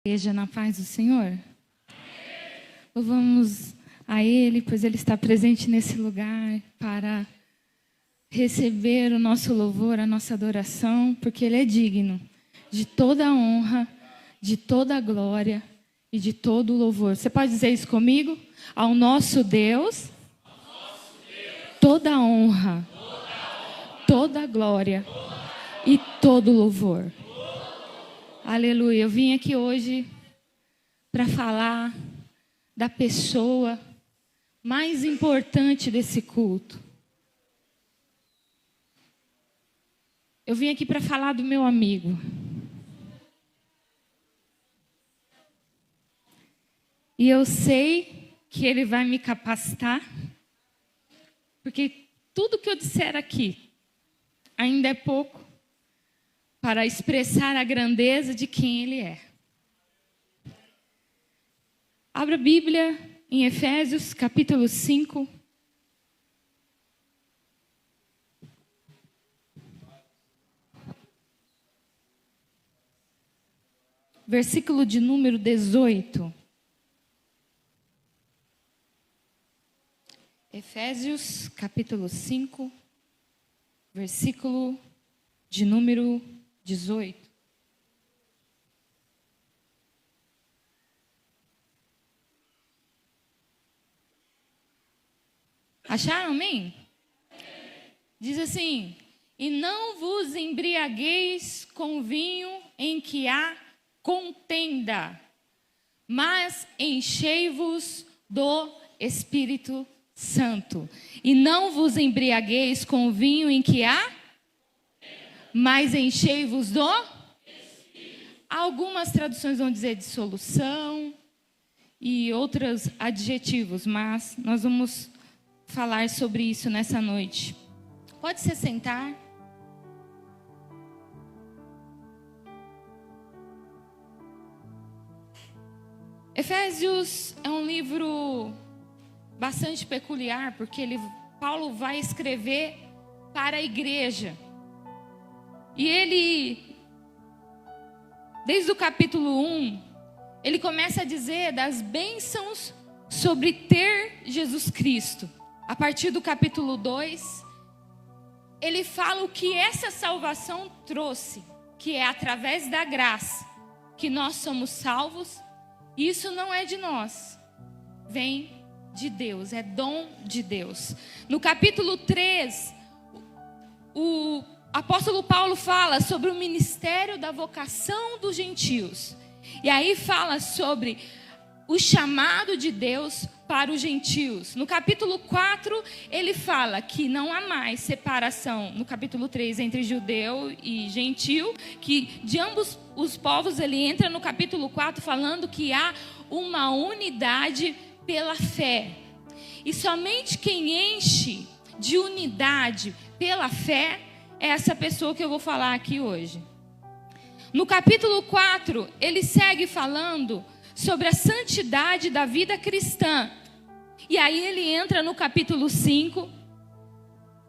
Igreja na paz do Senhor. Louvamos a Ele, pois Ele está presente nesse lugar para receber o nosso louvor, a nossa adoração, porque Ele é digno de toda a honra, de toda a glória e de todo o louvor. Você pode dizer isso comigo? Ao nosso Deus, toda a honra, toda a glória e todo o louvor. Aleluia. Eu vim aqui hoje para falar da pessoa mais importante desse culto. Eu vim aqui para falar do meu amigo. E eu sei que ele vai me capacitar, porque tudo que eu disser aqui ainda é pouco para expressar a grandeza de quem Ele é. Abra a Bíblia em Efésios, capítulo 5. Versículo de número 18. Efésios, capítulo 5, versículo de número 18. Acharam, amém? Diz assim: e não vos embriagueis com vinho em que há contenda, mas enchei-vos do Espírito Santo. E não vos embriagueis com vinho em que há, mas enchei-vos do Espírito. Algumas traduções vão dizer dissolução e outros adjetivos, mas nós vamos falar sobre isso nessa noite. Pode se sentar. Efésios é um livro bastante peculiar, porque Paulo vai escrever para a igreja. E ele, desde o capítulo 1, ele começa a dizer das bênçãos sobre ter Jesus Cristo. A partir do capítulo 2, ele fala o que essa salvação trouxe, que é através da graça, que nós somos salvos. Isso não é de nós, vem de Deus, é dom de Deus. No capítulo 3, o apóstolo Paulo fala sobre o ministério da vocação dos gentios. E aí fala sobre o chamado de Deus para os gentios. No capítulo 4, ele fala que não há mais separação, no capítulo 3, entre judeu e gentil, que de ambos os povos. Ele entra no capítulo 4 falando que há uma unidade pela fé. E somente quem enche de unidade pela fé é essa pessoa que eu vou falar aqui hoje. No capítulo 4, ele segue falando sobre a santidade da vida cristã. E aí ele entra no capítulo 5,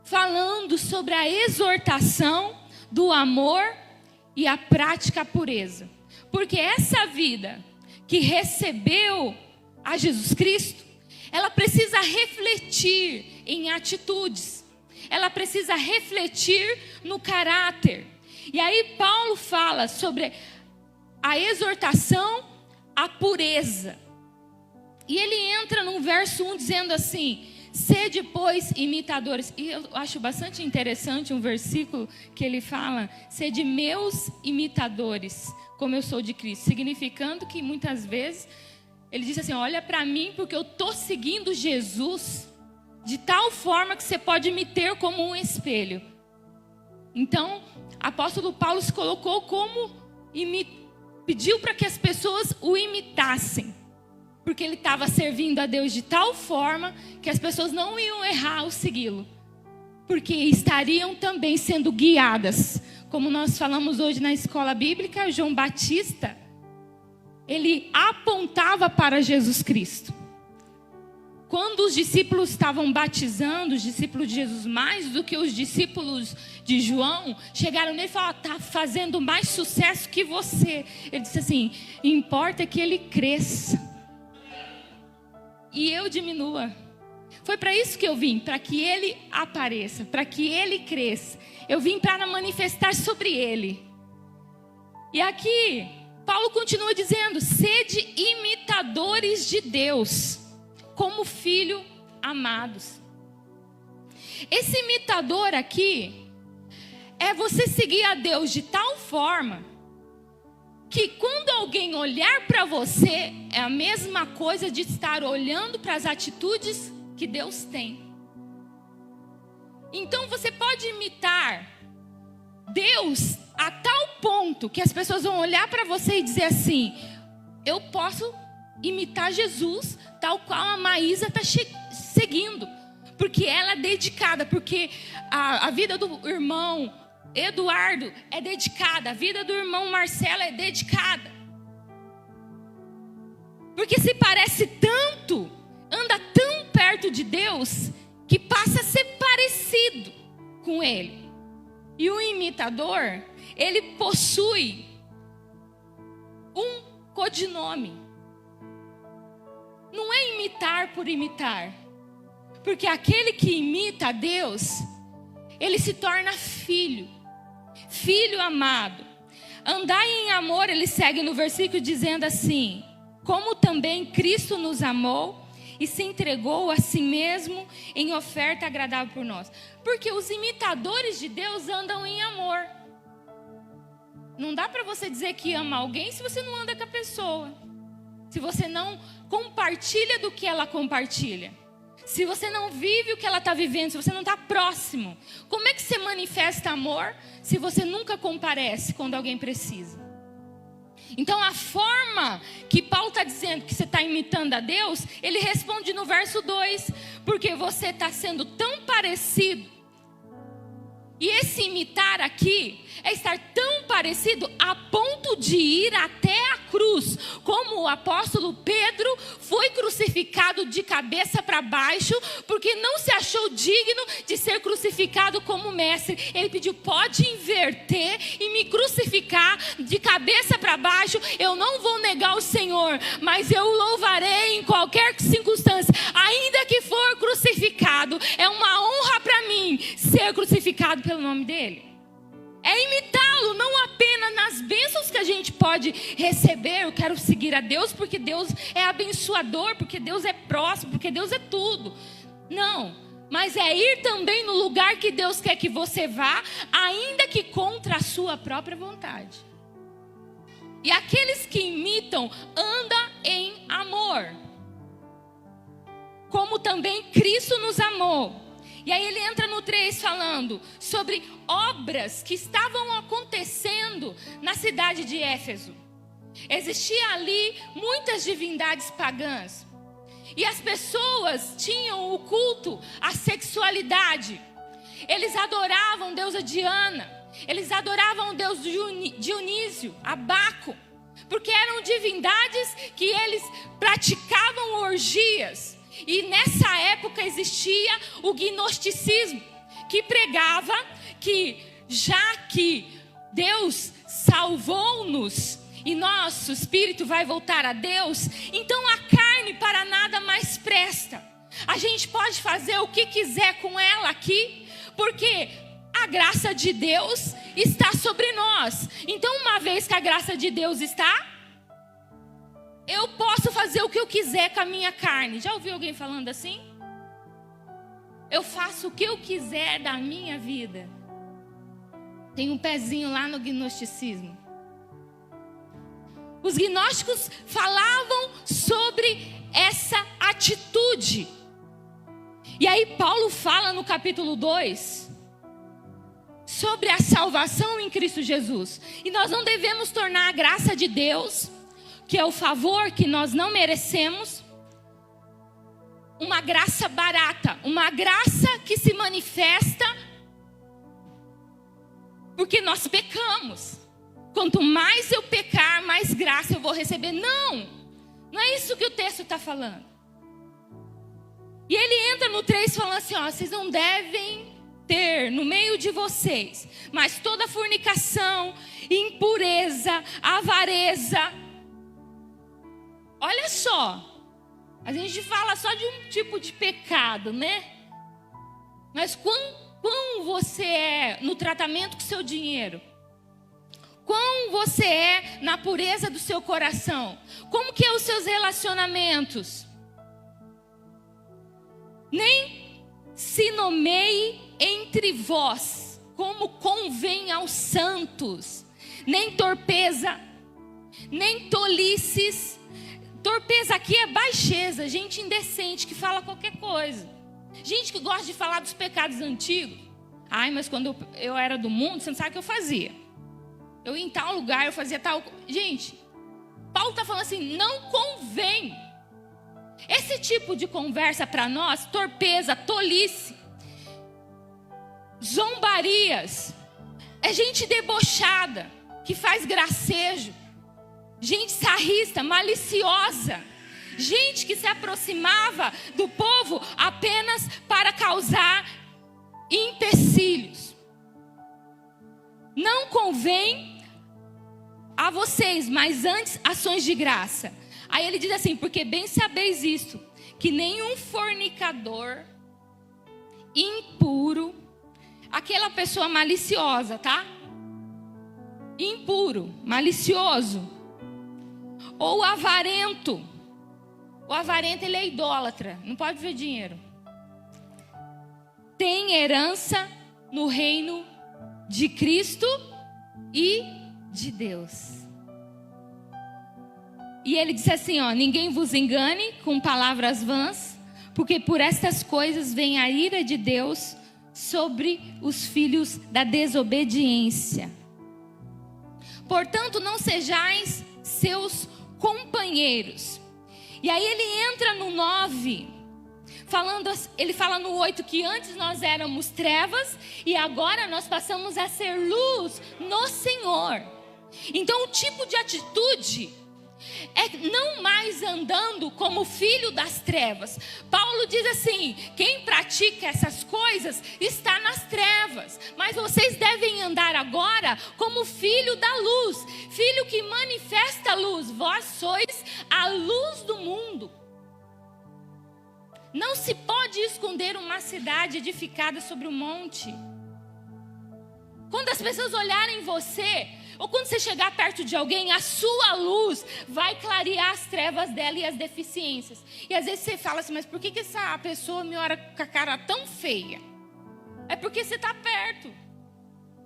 falando sobre a exortação do amor e a prática pureza. Porque essa vida que recebeu a Jesus Cristo, ela precisa refletir em atitudes. Ela precisa refletir no caráter. E aí Paulo fala sobre a exortação à pureza. E ele entra no verso 1 dizendo assim: sede, pois, imitadores. E eu acho bastante interessante um versículo que ele fala: sede meus imitadores, como eu sou de Cristo. Significando que muitas vezes ele diz assim: olha para mim, porque eu estou seguindo Jesus de tal forma que você pode me ter como um espelho. Então, apóstolo Paulo se colocou como pediu para que as pessoas o imitassem, porque ele estava servindo a Deus de tal forma que as pessoas não iam errar ao segui-lo, porque estariam também sendo guiadas. Como nós falamos hoje na escola bíblica, João Batista, ele apontava para Jesus Cristo. quando os discípulos estavam batizando, os discípulos de Jesus, mais do que os discípulos de João, chegaram nele e falaram: está fazendo mais sucesso que você. Ele disse assim: importa que ele cresça e eu diminua. Foi para isso que eu vim, para que ele apareça, para que ele cresça. Eu vim para manifestar sobre ele. E aqui, Paulo continua dizendo: sede imitadores de Deus, como filho amados. Esse imitador aqui é você seguir a Deus de tal forma que quando alguém olhar para você, é a mesma coisa de estar olhando para as atitudes que Deus tem. Então você pode imitar Deus a tal ponto que as pessoas vão olhar para você e dizer assim: eu posso imitar Jesus tal qual a Maísa está seguindo, porque ela é dedicada, porque a vida do irmão Eduardo é dedicada, a vida do irmão Marcelo é dedicada, porque se parece tanto, anda tão perto de Deus, que passa a ser parecido com Ele. E o imitador, ele possui um codinome. Não é imitar por imitar, porque aquele que imita a Deus, ele se torna filho, filho amado. Andar em amor, ele segue no versículo dizendo assim: como também Cristo nos amou e se entregou a si mesmo em oferta agradável por nós. Porque os imitadores de Deus andam em amor. Não dá para você dizer que ama alguém se você não anda com a pessoa, se você não compartilha do que ela compartilha, se você não vive o que ela está vivendo, se você não está próximo. Como é que você manifesta amor se você nunca comparece quando alguém precisa? Então a forma que Paulo está dizendo que você está imitando a Deus, ele responde no verso 2: porque você está sendo tão parecido. E esse imitar aqui é estar tão parecido a ponto de ir até a cruz, como o apóstolo Pedro foi crucificado de cabeça para baixo, porque não se achou digno de ser crucificado como mestre. Ele pediu: pode inverter e me crucificar de cabeça para baixo. Eu não vou negar o Senhor, mas eu louvarei em qualquer circunstância, ainda que for crucificado. É uma honra para mim ser crucificado pelo nome dele. É imitá-lo, não apenas nas bênçãos que a gente pode receber. Eu quero seguir a Deus porque Deus é abençoador, porque Deus é próximo, porque Deus é tudo. Não, mas é ir também no lugar que Deus quer que você vá, ainda que contra a sua própria vontade. E aqueles que imitam andam em amor, como também Cristo nos amou. E aí ele entra no 3 falando sobre obras que estavam acontecendo na cidade de Éfeso. Existia ali muitas divindades pagãs. E as pessoas tinham o culto à sexualidade. Eles adoravam a deusa Diana. Eles adoravam o deus Dionísio, Abaco. Porque eram divindades que eles praticavam orgias. E nessa época existia o gnosticismo, que pregava que já que Deus salvou-nos e nosso espírito vai voltar a Deus, então a carne para nada mais presta. A gente pode fazer o que quiser com ela aqui, porque a graça de Deus está sobre nós. Então, uma vez que a graça de Deus está, eu posso fazer o que eu quiser com a minha carne. Já ouviu alguém falando assim? Eu faço o que eu quiser da minha vida. Tem um pezinho lá no gnosticismo. Os gnósticos falavam sobre essa atitude. E aí Paulo fala no capítulo 2 sobre a salvação em Cristo Jesus. E nós não devemos tornar a graça de Deus, que é o favor que nós não merecemos, uma graça barata, uma graça que se manifesta porque nós pecamos. Quanto mais eu pecar, mais graça eu vou receber. Não é isso que o texto está falando. E ele entra no 3 falando assim, ó, vocês não devem ter no meio de vocês, mas toda fornicação, impureza, avareza. Olha só, a gente fala só de um tipo de pecado, né? Mas quão você é no tratamento com seu dinheiro? Quão você é na pureza do seu coração? Como que é os seus relacionamentos? Nem se nomeie entre vós, como convém aos santos, nem torpeza, nem tolices. Torpeza aqui é baixeza, gente indecente que fala qualquer coisa. Gente que gosta de falar dos pecados antigos. Ai, mas quando eu era do mundo, você não sabe o que eu fazia. Eu ia em tal lugar, eu fazia tal... Gente, Paulo está falando assim, não convém. Esse tipo de conversa para nós, torpeza, tolice, zombarias, é gente debochada, que faz gracejo, gente sarrista, maliciosa, gente que se aproximava do povo apenas para causar empecilhos. Não convém a vocês, mas antes ações de graça. Aí ele diz assim, porque bem sabeis isto, que nenhum fornicador, impuro, aquela pessoa maliciosa, tá? Impuro, malicioso, ou avarento. O avarento, ele é idólatra, não pode ver dinheiro. Tem herança no reino de Cristo e de Deus. E ele disse assim, ó, ninguém vos engane com palavras vãs, porque por estas coisas vem a ira de Deus sobre os filhos da desobediência. Portanto, não sejais seus companheiros. E aí ele entra no 9, ele fala no 8 que antes nós éramos trevas e agora nós passamos a ser luz no Senhor. Então o tipo de atitude é não mais andando como filho das trevas. Paulo diz assim, quem pratica essas coisas está nas trevas, mas vocês devem andar agora como filho da luz, filho que manifesta a luz. Vós sois a luz do mundo. Não se pode esconder uma cidade edificada sobre um monte. Quando as pessoas olharem você, ou quando você chegar perto de alguém, a sua luz vai clarear as trevas dela e as deficiências. E às vezes você fala assim, mas por que essa pessoa me olha com a cara tão feia? É porque você está perto.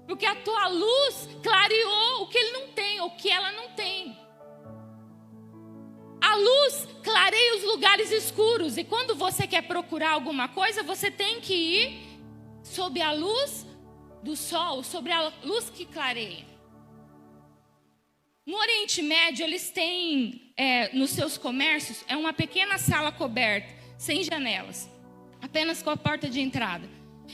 Porque a tua luz clareou o que ele não tem, ou o que ela não tem. A luz clareia os lugares escuros. E quando você quer procurar alguma coisa, você tem que ir sob a luz do sol, sobre a luz que clareia. No Oriente Médio, eles têm, nos seus comércios, uma pequena sala coberta, sem janelas, apenas com a porta de entrada.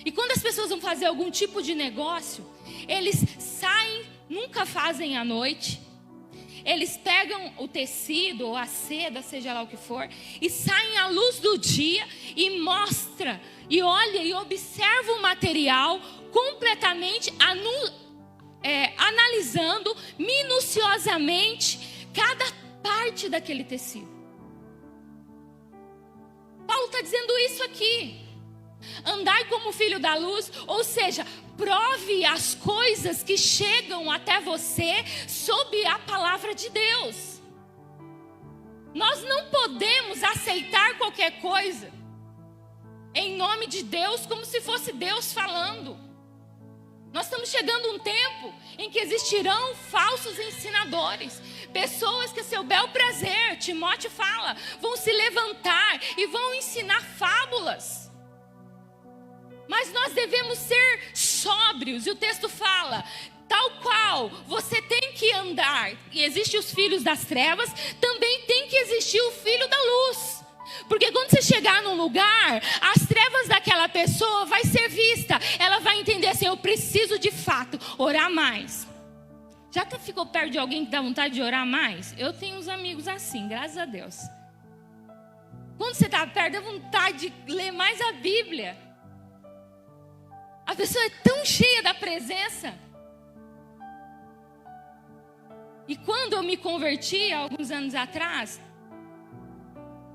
E quando as pessoas vão fazer algum tipo de negócio, eles saem, nunca fazem à noite, eles pegam o tecido ou a seda, seja lá o que for, e saem à luz do dia e mostra, e olha e observa o material completamente analisando minuciosamente cada parte daquele tecido. Paulo está dizendo isso aqui. Andai como filho da luz, ou seja, prove as coisas que chegam até você sob a palavra de Deus. Nós não podemos aceitar qualquer coisa em nome de Deus como se fosse Deus falando. Nós estamos chegando a um tempo em que existirão falsos ensinadores, pessoas que a seu bel prazer, Timóteo fala, vão se levantar e vão ensinar fábulas. Mas nós devemos ser sóbrios, e o texto fala, tal qual você tem que andar, e existem os filhos das trevas, também tem que existir o filho da luz. Porque quando você chegar num lugar, as trevas daquela pessoa vai ser vista. Ela vai entender assim, eu preciso de fato orar mais. Já ficou perto de alguém que dá vontade de orar mais? Eu tenho uns amigos assim, graças a Deus. Quando você está perto, dá vontade de ler mais a Bíblia. A pessoa é tão cheia da presença. E quando eu me converti, há alguns anos atrás,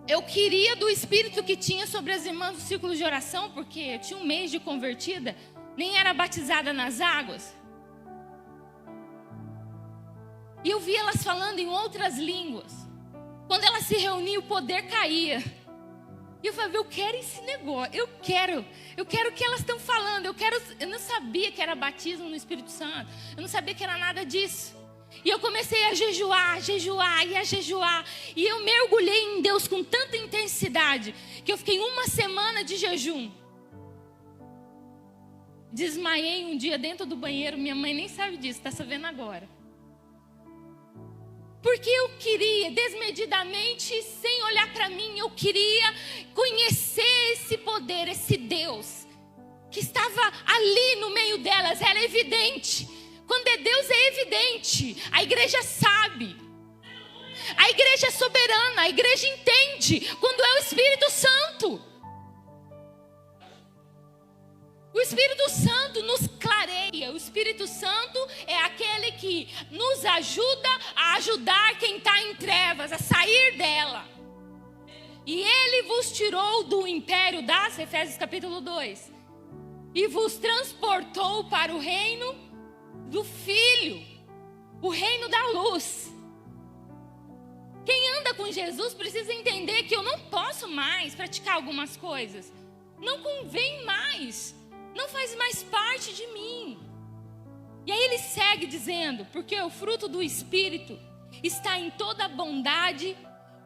eu queria do Espírito que tinha sobre as irmãs do círculo de oração, porque eu tinha um mês de convertida, nem era batizada nas águas. E eu via elas falando em outras línguas. Quando elas se reuniam, o poder caía. E eu falei, eu quero esse negócio, eu quero o que elas estão falando, eu não sabia que era batismo no Espírito Santo, eu não sabia que era nada disso. E eu comecei a jejuar, e eu mergulhei em Deus com tanta intensidade, que eu fiquei 1 semana de jejum. Desmaiei um dia dentro do banheiro, minha mãe nem sabe disso, está sabendo agora. Porque eu queria, desmedidamente, sem olhar para mim, eu queria conhecer esse poder, esse Deus, que estava ali no meio delas, era evidente. Quando é Deus, é evidente. A igreja sabe. A igreja é soberana, a igreja entende quando é o Espírito Santo. O Espírito Santo nos clareia. O Espírito Santo é aquele que nos ajuda a ajudar quem está em trevas, a sair dela. E Ele vos tirou do império das, Efésios capítulo 2, e vos transportou para o reino do Filho, o reino da luz. Quem anda com Jesus precisa entender que eu não posso mais praticar algumas coisas. Não convém mais. Não faz mais parte de mim. E aí ele segue dizendo, porque o fruto do Espírito está em toda bondade,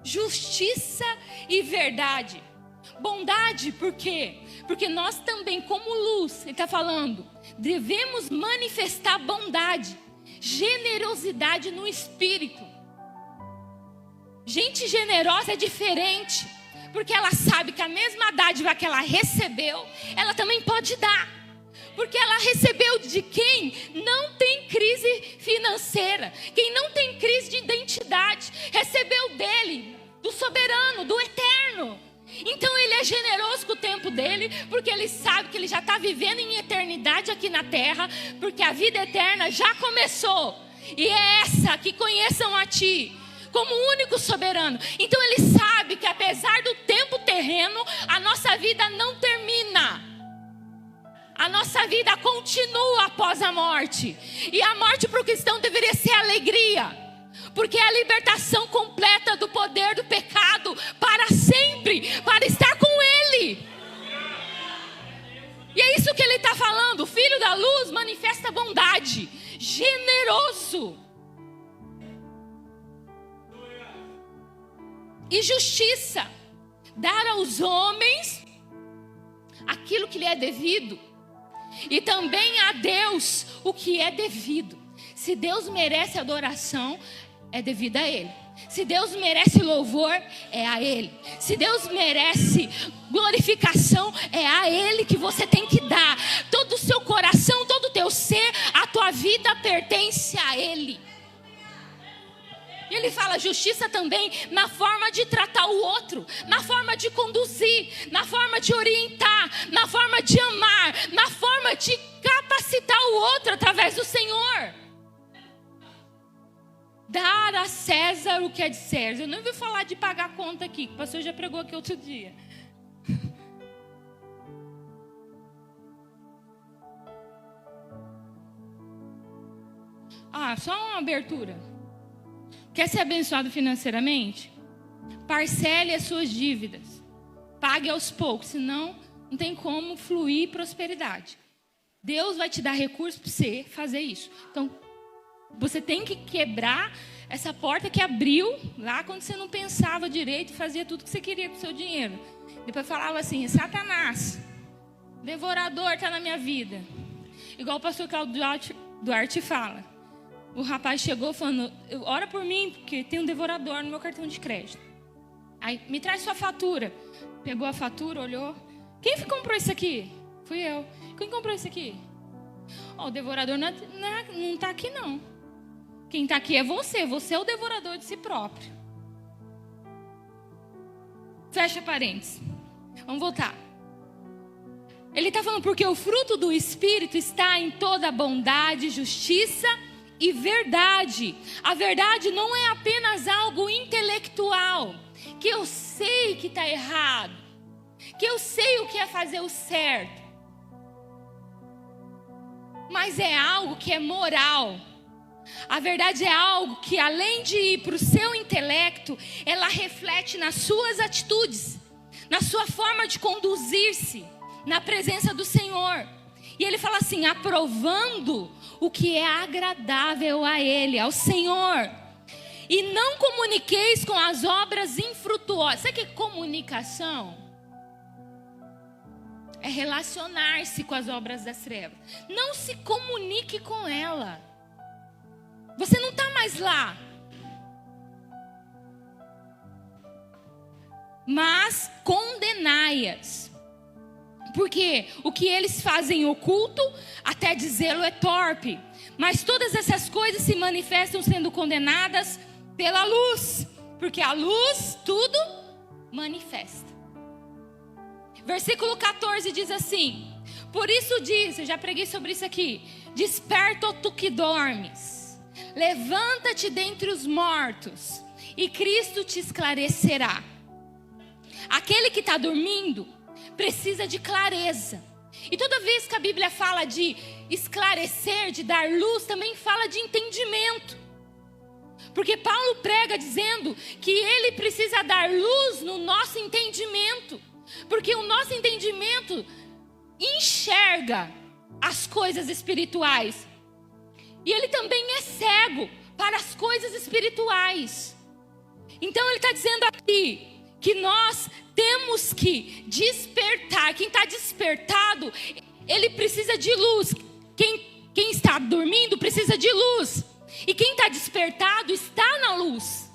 justiça e verdade. Bondade, por quê? Porque nós também, como luz, ele está falando, devemos manifestar bondade, generosidade no Espírito. Gente generosa é diferente, porque ela sabe que a mesma dádiva que ela recebeu, ela também pode dar. Porque ela recebeu de quem não tem crise financeira, quem não tem crise de identidade, recebeu dele, do soberano, do eterno. Então ele é generoso com o tempo dele, porque ele sabe que ele já está vivendo em eternidade aqui na terra, porque a vida eterna já começou. E é essa, que conheçam a ti como o único soberano. Então ele sabe que apesar do tempo terreno, a nossa vida não termina. A nossa vida continua após a morte. E a morte para o cristão deveria ser alegria, porque é a libertação completa do poder do pecado para sempre, para estar com Ele. E é isso que ele está falando. O Filho da Luz manifesta bondade, generoso e justiça, dar aos homens aquilo que lhe é devido, e também a Deus o que é devido. Se Deus merece adoração, é devido a Ele. Se Deus merece louvor, é a Ele. Se Deus merece glorificação, é a Ele que você tem que dar. Todo o seu coração, todo o teu ser, a tua vida pertence a Ele. E ele fala justiça também na forma de tratar o outro, na forma de conduzir, na forma de orientar, na forma de amar, na forma de capacitar o outro através do Senhor. Dar a César o que é de César. Eu não ouvi falar de pagar a conta aqui, que o pastor já pregou aqui outro dia. Só uma abertura. Quer ser abençoado financeiramente? Parcele as suas dívidas. Pague aos poucos, senão não tem como fluir prosperidade. Deus vai te dar recursos para você fazer isso. Então, você tem que quebrar essa porta que abriu lá quando você não pensava direito e fazia tudo que você queria com o seu dinheiro. Depois falava assim, Satanás, devorador está na minha vida. Igual o pastor Claudio Duarte fala. O rapaz chegou falando, ora por mim, porque tem um devorador no meu cartão de crédito. Aí, me traz sua fatura. Pegou a fatura, olhou. Quem comprou isso aqui? Fui eu. Quem comprou isso aqui? O devorador não está aqui não. Quem está aqui é você. Você é o devorador de si próprio. Fecha parênteses. Vamos voltar. Ele está falando porque o fruto do Espírito está em toda bondade, justiça e verdade. A verdade não é apenas algo intelectual, que eu sei que está errado, que eu sei o que é fazer o certo, mas é algo que é moral. A verdade é algo que, além de ir para o seu intelecto, ela reflete nas suas atitudes, na sua forma de conduzir-se na presença do Senhor. E ele fala assim: aprovando o que é agradável a Ele, ao Senhor. E não comuniqueis com as obras infrutuosas. Sabe o que é comunicação? É relacionar-se com as obras das trevas. Não se comunique com ela. Você não está mais lá. Mas condenai-as. Porque o que eles fazem oculto, até dizê-lo é torpe. Mas todas essas coisas se manifestam sendo condenadas pela luz. Porque a luz tudo manifesta. Versículo 14 diz assim: por isso diz, eu já preguei sobre isso aqui: desperta, ó tu que dormes, levanta-te dentre os mortos, e Cristo te esclarecerá. Aquele que está dormindo precisa de clareza. E toda vez que a Bíblia fala de esclarecer, de dar luz, também fala de entendimento. Porque Paulo prega dizendo que ele precisa dar luz no nosso entendimento. Porque o nosso entendimento enxerga as coisas espirituais. E ele também é cego para as coisas espirituais. Então ele está dizendo aqui que nós temos que despertar. Quem está despertado, ele precisa de luz. Quem está dormindo precisa de luz. E quem está despertado está na luz.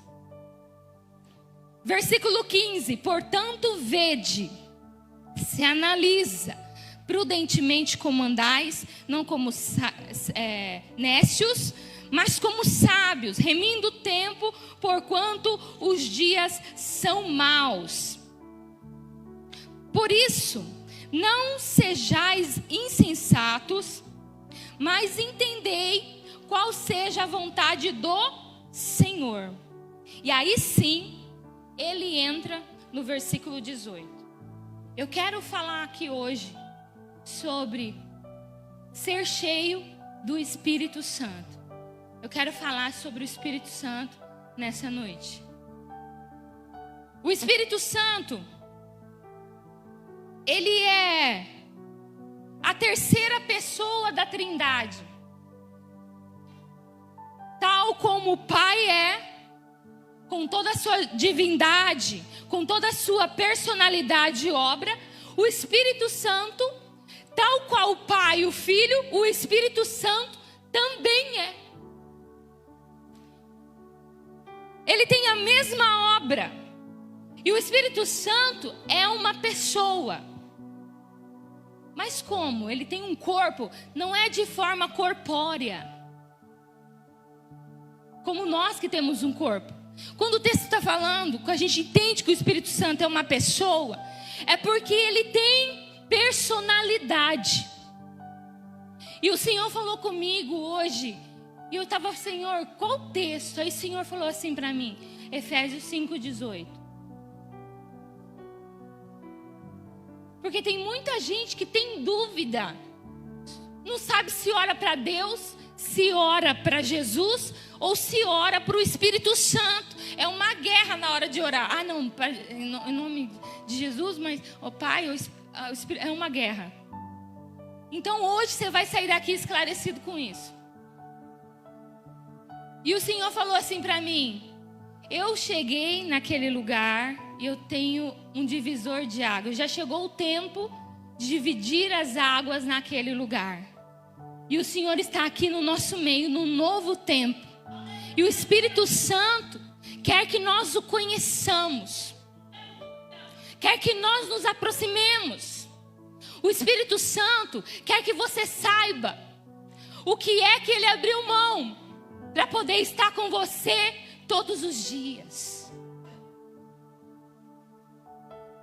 Versículo 15: portanto vede, se analisa, prudentemente como andais, não como nécios, mas como sábios, remindo o tempo, porquanto os dias são maus. Por isso, não sejais insensatos, mas entendei qual seja a vontade do Senhor. E aí sim, ele entra no versículo 18. Eu quero falar aqui hoje sobre ser cheio do Espírito Santo. Eu quero falar sobre o Espírito Santo nessa noite. O Espírito Santo, ele é a terceira pessoa da Trindade. Tal como o Pai é, com toda a sua divindade, com toda a sua personalidade e obra, o Espírito Santo, tal qual o Pai e o Filho, o Espírito Santo também é. Ele tem a mesma obra. E o Espírito Santo é uma pessoa. Mas como? Ele tem um corpo, não é de forma corpórea, como nós que temos um corpo. Quando o texto está falando, quando a gente entende que o Espírito Santo é uma pessoa, é porque ele tem personalidade. E o Senhor falou comigo hoje, e eu estava: Senhor, qual texto? Aí o Senhor falou assim para mim, Efésios 5:18. Porque tem muita gente que tem dúvida, não sabe se ora para Deus, se ora para Jesus ou se ora para o Espírito Santo. É uma guerra na hora de orar. Ah, não, em nome de Jesus, mas o Pai, o Espírito, é uma guerra. Então hoje você vai sair daqui esclarecido com isso. E o Senhor falou assim para mim: eu cheguei naquele lugar e eu tenho um divisor de águas. Já chegou o tempo de dividir as águas naquele lugar. E o Senhor está aqui no nosso meio, no novo tempo. E o Espírito Santo quer que nós o conheçamos, quer que nós nos aproximemos. O Espírito Santo quer que você saiba o que é que Ele abriu mão para poder estar com você todos os dias.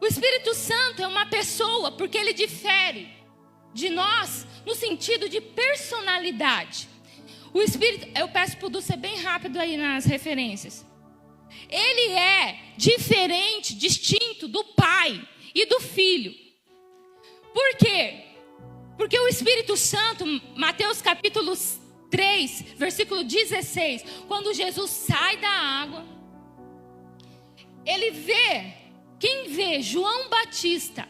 O Espírito Santo é uma pessoa porque ele difere de nós no sentido de personalidade. O Espírito, eu peço para o Du ser bem rápido aí nas referências. Ele é diferente, distinto do Pai e do Filho. Por quê? Porque o Espírito Santo, Mateus capítulo 3, versículo 16, quando Jesus sai da água, ele vê, quem vê? João Batista,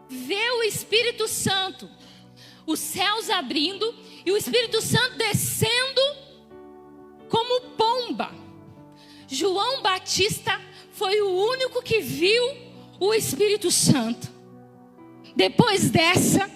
vê o Espírito Santo, os céus abrindo e o Espírito Santo descendo como pomba. João Batista foi o único que viu o Espírito Santo. Depois dessa,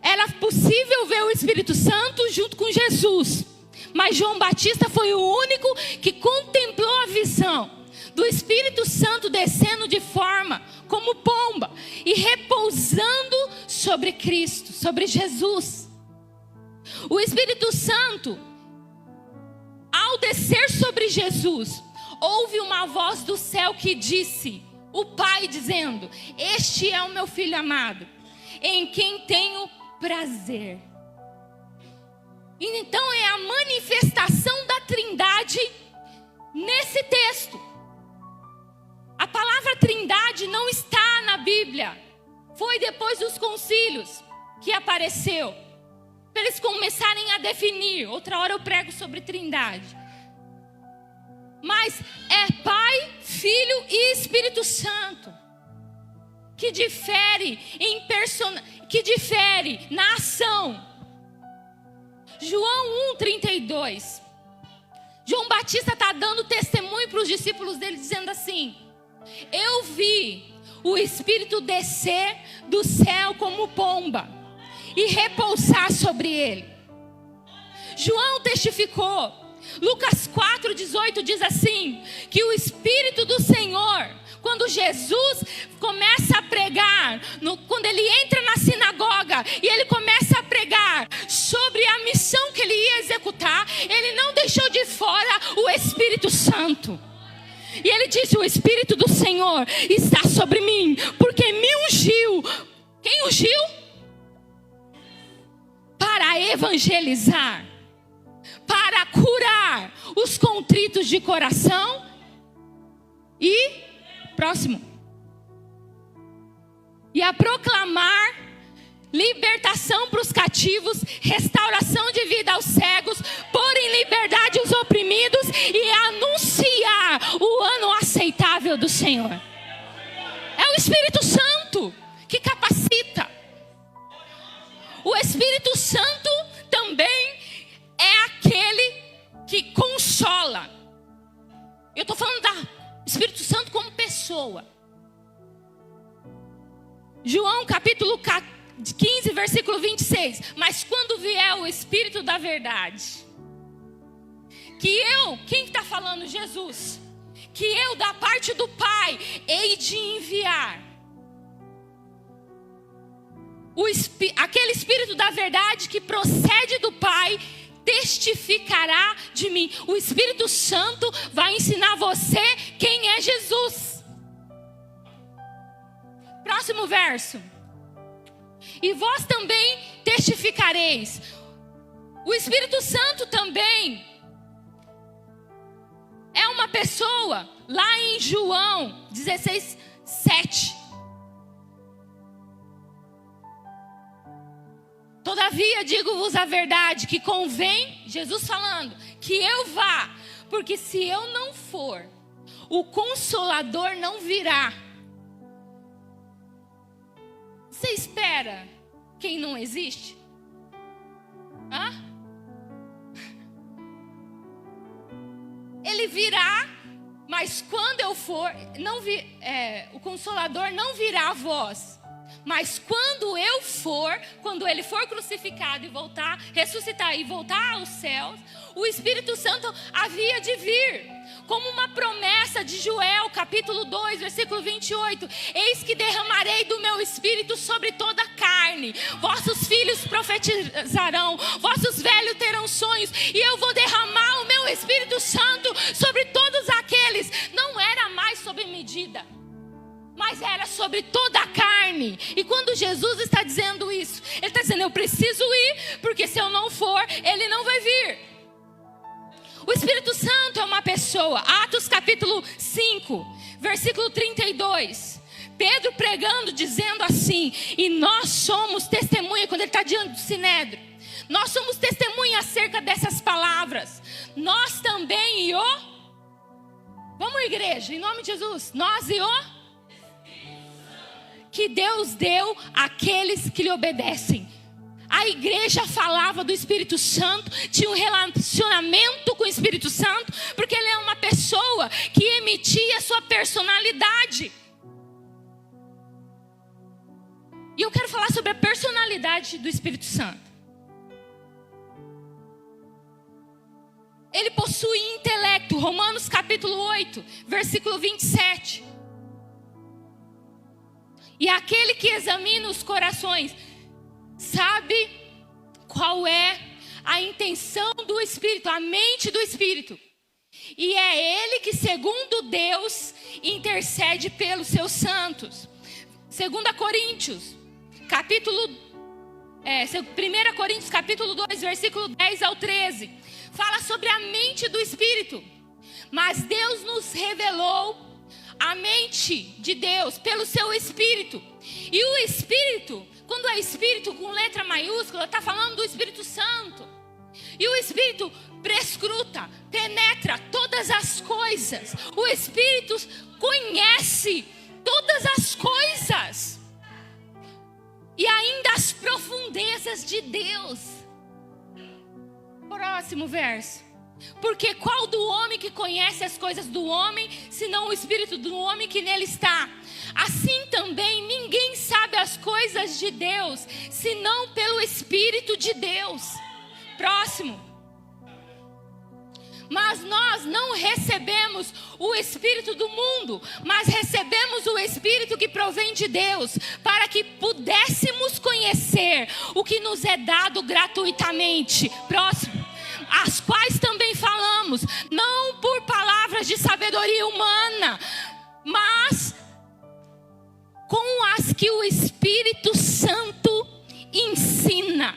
era possível ver o Espírito Santo junto com Jesus. Mas João Batista foi o único que contemplou a visão do Espírito Santo descendo de forma como pomba e repousando sobre Cristo, sobre Jesus. O Espírito Santo, ao descer sobre Jesus, houve uma voz do céu que disse, o Pai dizendo: este é o meu Filho amado, em quem tenho prazer. E então é a manifestação da Trindade nesse texto. A palavra Trindade não está na Bíblia. Foi depois dos concílios que apareceu, para eles começarem a definir. Outra hora eu prego sobre Trindade. Mas é Pai, Filho e Espírito Santo que difere que difere na ação. João 1:32. João Batista está dando testemunho para os discípulos dele, dizendo assim: eu vi o Espírito descer do céu como pomba e repousar sobre ele. João testificou. Lucas 4:18 diz assim, que o Espírito do Senhor, quando Jesus começa a pregar, quando ele entra na sinagoga e ele começa a pregar sobre a missão que ele ia executar, ele não deixou de fora o Espírito Santo. E ele disse: o Espírito do Senhor está sobre mim, porque me ungiu. Quem ungiu? Para evangelizar, para curar os contritos de coração e, próximo, e a proclamar libertação para os cativos, restauração de vida aos cegos, pôr em liberdade os oprimidos e anunciar o ano aceitável do Senhor. É o Espírito Santo que capacita. O Espírito Santo também é aquele que consola. Eu estou falando do Espírito Santo como pessoa. João capítulo 15, versículo 26. Mas quando vier o Espírito da verdade, quem está falando? Jesus. Que eu, da parte do Pai, hei de enviar. Aquele Espírito da verdade que procede do Pai testificará de mim. O Espírito Santo vai ensinar você quem é Jesus. Próximo verso. E vós também testificareis. O Espírito Santo também é uma pessoa. Lá em João 16:7. Todavia digo-vos a verdade, que convém, Jesus falando, que eu vá, porque se eu não for, o Consolador não virá. Você espera quem não existe? Hã? Ele virá, mas quando eu for, o Consolador não virá a vós. Mas quando eu for, quando ele for crucificado e voltar, ressuscitar e voltar aos céus, o Espírito Santo havia de vir, como uma promessa de Joel, capítulo 2, versículo 28. Eis que derramarei do meu Espírito sobre toda a carne. Vossos filhos profetizarão, vossos velhos terão sonhos, e eu vou derramar o meu Espírito Santo sobre todos aqueles. Não era mais sob medida, mas era sobre toda a carne. E quando Jesus está dizendo isso, ele está dizendo: eu preciso ir, porque se eu não for, ele não vai vir. O Espírito Santo é uma pessoa. Atos capítulo 5, versículo 32. Pedro pregando, dizendo assim: e nós somos testemunha, quando ele está diante do Sinédrio, nós somos testemunha acerca dessas palavras. Nós também e o... Vamos, igreja, em nome de Jesus. Nós e o... que Deus deu àqueles que lhe obedecem. A igreja falava do Espírito Santo, tinha um relacionamento com o Espírito Santo, porque ele é uma pessoa que emitia a sua personalidade. E eu quero falar sobre a personalidade do Espírito Santo. Ele possui intelecto. Romanos capítulo 8, versículo 27. E aquele que examina os corações sabe qual é a intenção do Espírito, a mente do Espírito. E é ele que, segundo Deus, intercede pelos seus santos. 2 Coríntios, capítulo 1 Coríntios capítulo 2, versículo 10 ao 13. Fala sobre a mente do Espírito. Mas Deus nos revelou a mente de Deus pelo seu Espírito. E o Espírito, quando é Espírito com letra maiúscula, está falando do Espírito Santo. E o Espírito prescruta, penetra todas as coisas. O Espírito conhece todas as coisas. E ainda as profundezas de Deus. Próximo verso. Porque qual do homem que conhece as coisas do homem, senão o Espírito do homem que nele está? Assim também ninguém sabe as coisas de Deus, senão pelo Espírito de Deus. Próximo. Mas nós não recebemos o Espírito do mundo, mas recebemos o Espírito que provém de Deus, para que pudéssemos conhecer o que nos é dado gratuitamente. Próximo. As quais também falamos, não por palavras de sabedoria humana, mas com as que o Espírito Santo ensina,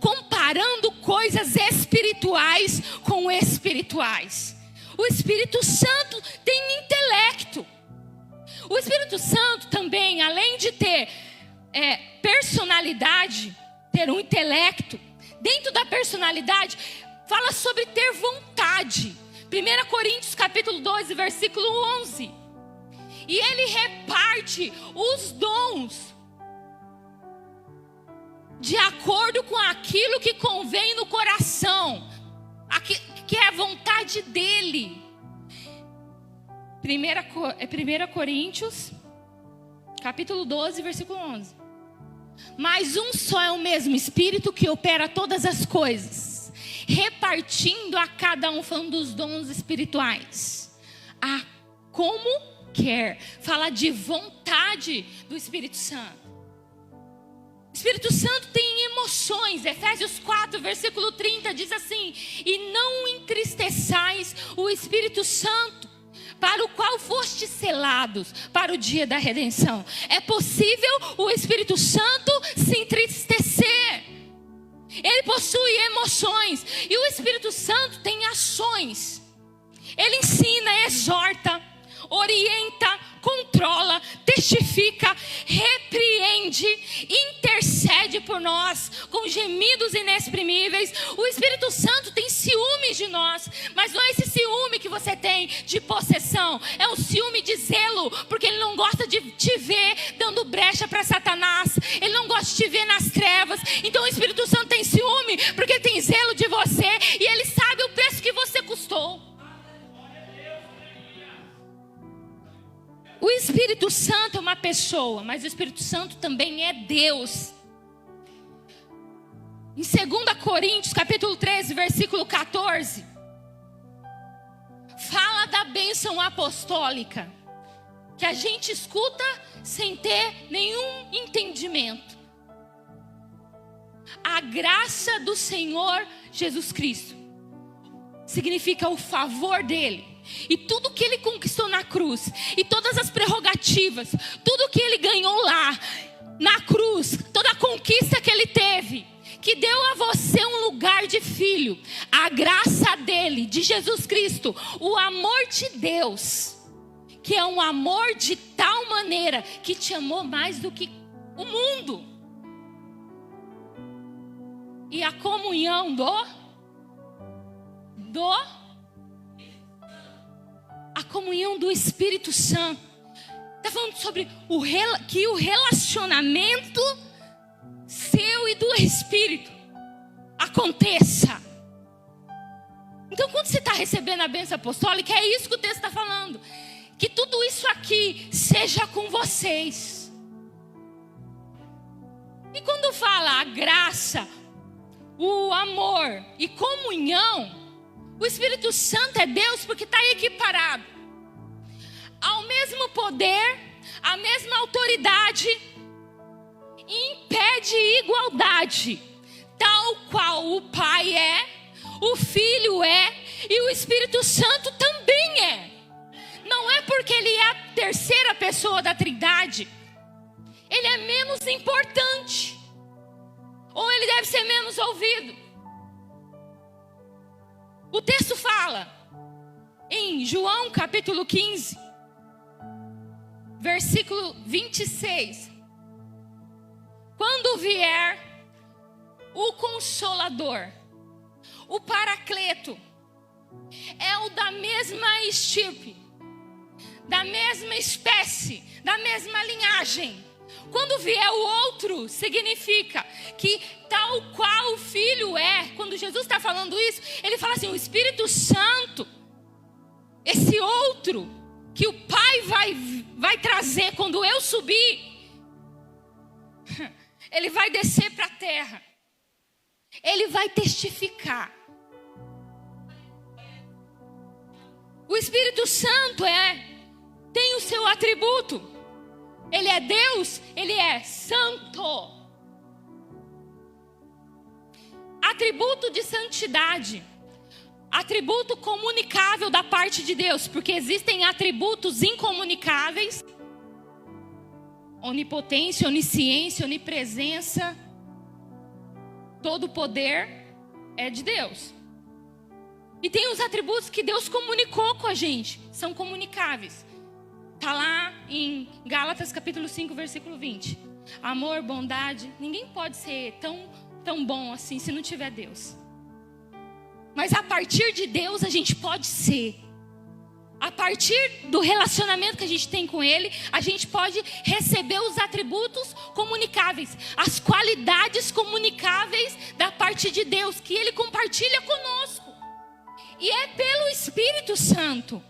comparando coisas espirituais com espirituais. O Espírito Santo tem intelecto. O Espírito Santo também, além de ter personalidade, ter um intelecto, dentro da personalidade, fala sobre ter vontade. 1 Coríntios capítulo 12, versículo 11. E ele reparte os dons de acordo com aquilo que convém no coração, que é a vontade dele. 1 Coríntios capítulo 12, versículo 11. Mas um só é o mesmo Espírito que opera todas as coisas, repartindo a cada um, falando dos dons espirituais, a como quer. Fala de vontade do Espírito Santo. O Espírito Santo tem emoções. Efésios 4, versículo 30 diz assim: e não entristeçais o Espírito Santo, para o qual fostes selados para o dia da redenção. É possível o Espírito Santo se entristecer. Ele possui emoções. E o Espírito Santo tem ações. Ele ensina, exorta, orienta, controla, testifica, repreende, intercede por nós com gemidos inexprimíveis. O Espírito Santo tem ciúmes de nós, mas não é esse ciúme que você tem de possessão, é um ciúme de zelo, porque ele não gosta de te ver dando brecha para Satanás, ele não gosta de te ver nas trevas. Então o Espírito Santo tem ciúme porque ele tem zelo de você e ele sabe o preço que você custou. O Espírito Santo é uma pessoa, mas o Espírito Santo também é Deus. Em 2 Coríntios, capítulo 13, versículo 14, fala da bênção apostólica, que a gente escuta sem ter nenhum entendimento. A graça do Senhor Jesus Cristo significa o favor dele. E tudo que ele conquistou na cruz, e todas as prerrogativas, tudo que ele ganhou lá, na cruz, toda a conquista que ele teve, que deu a você um lugar de filho, a graça dele, de Jesus Cristo, o amor de Deus, que é um amor de tal maneira que te amou mais do que o mundo. E a comunhão a comunhão do Espírito Santo. Está falando sobre que o relacionamento seu e do Espírito aconteça. Então, quando você está recebendo a bênção apostólica, é isso que o texto está falando. Que tudo isso aqui seja com vocês. E quando fala a graça, o amor e comunhão, o Espírito Santo é Deus porque está equiparado ao mesmo poder, à mesma autoridade, e impede igualdade, tal qual o Pai é, o Filho é e o Espírito Santo também é. Não é porque ele é a terceira pessoa da Trindade, ele é menos importante, ou ele deve ser menos ouvido. O texto fala em João capítulo 15, versículo 26. Quando vier o Consolador, o Paracleto, é o da mesma estirpe, da mesma espécie, da mesma linhagem. Quando vier o outro, significa que tal qual o Filho é. Quando Jesus está falando isso, ele fala assim: o Espírito Santo, esse outro que o Pai vai trazer quando eu subir, ele vai descer para a terra, ele vai testificar. O Espírito Santo tem o seu atributo. Ele é Deus, ele é santo. Atributo de santidade, atributo comunicável da parte de Deus, porque existem atributos incomunicáveis: onipotência, onisciência, onipresença. Todo poder é de Deus. E tem os atributos que Deus comunicou com a gente, são comunicáveis. Está lá em Gálatas capítulo 5, versículo 20. Amor, bondade. Ninguém pode ser tão bom assim se não tiver Deus. Mas a partir de Deus a gente pode ser. A partir do relacionamento que a gente tem com Ele, a gente pode receber os atributos comunicáveis, as qualidades comunicáveis da parte de Deus, que Ele compartilha conosco. E é pelo Espírito Santo.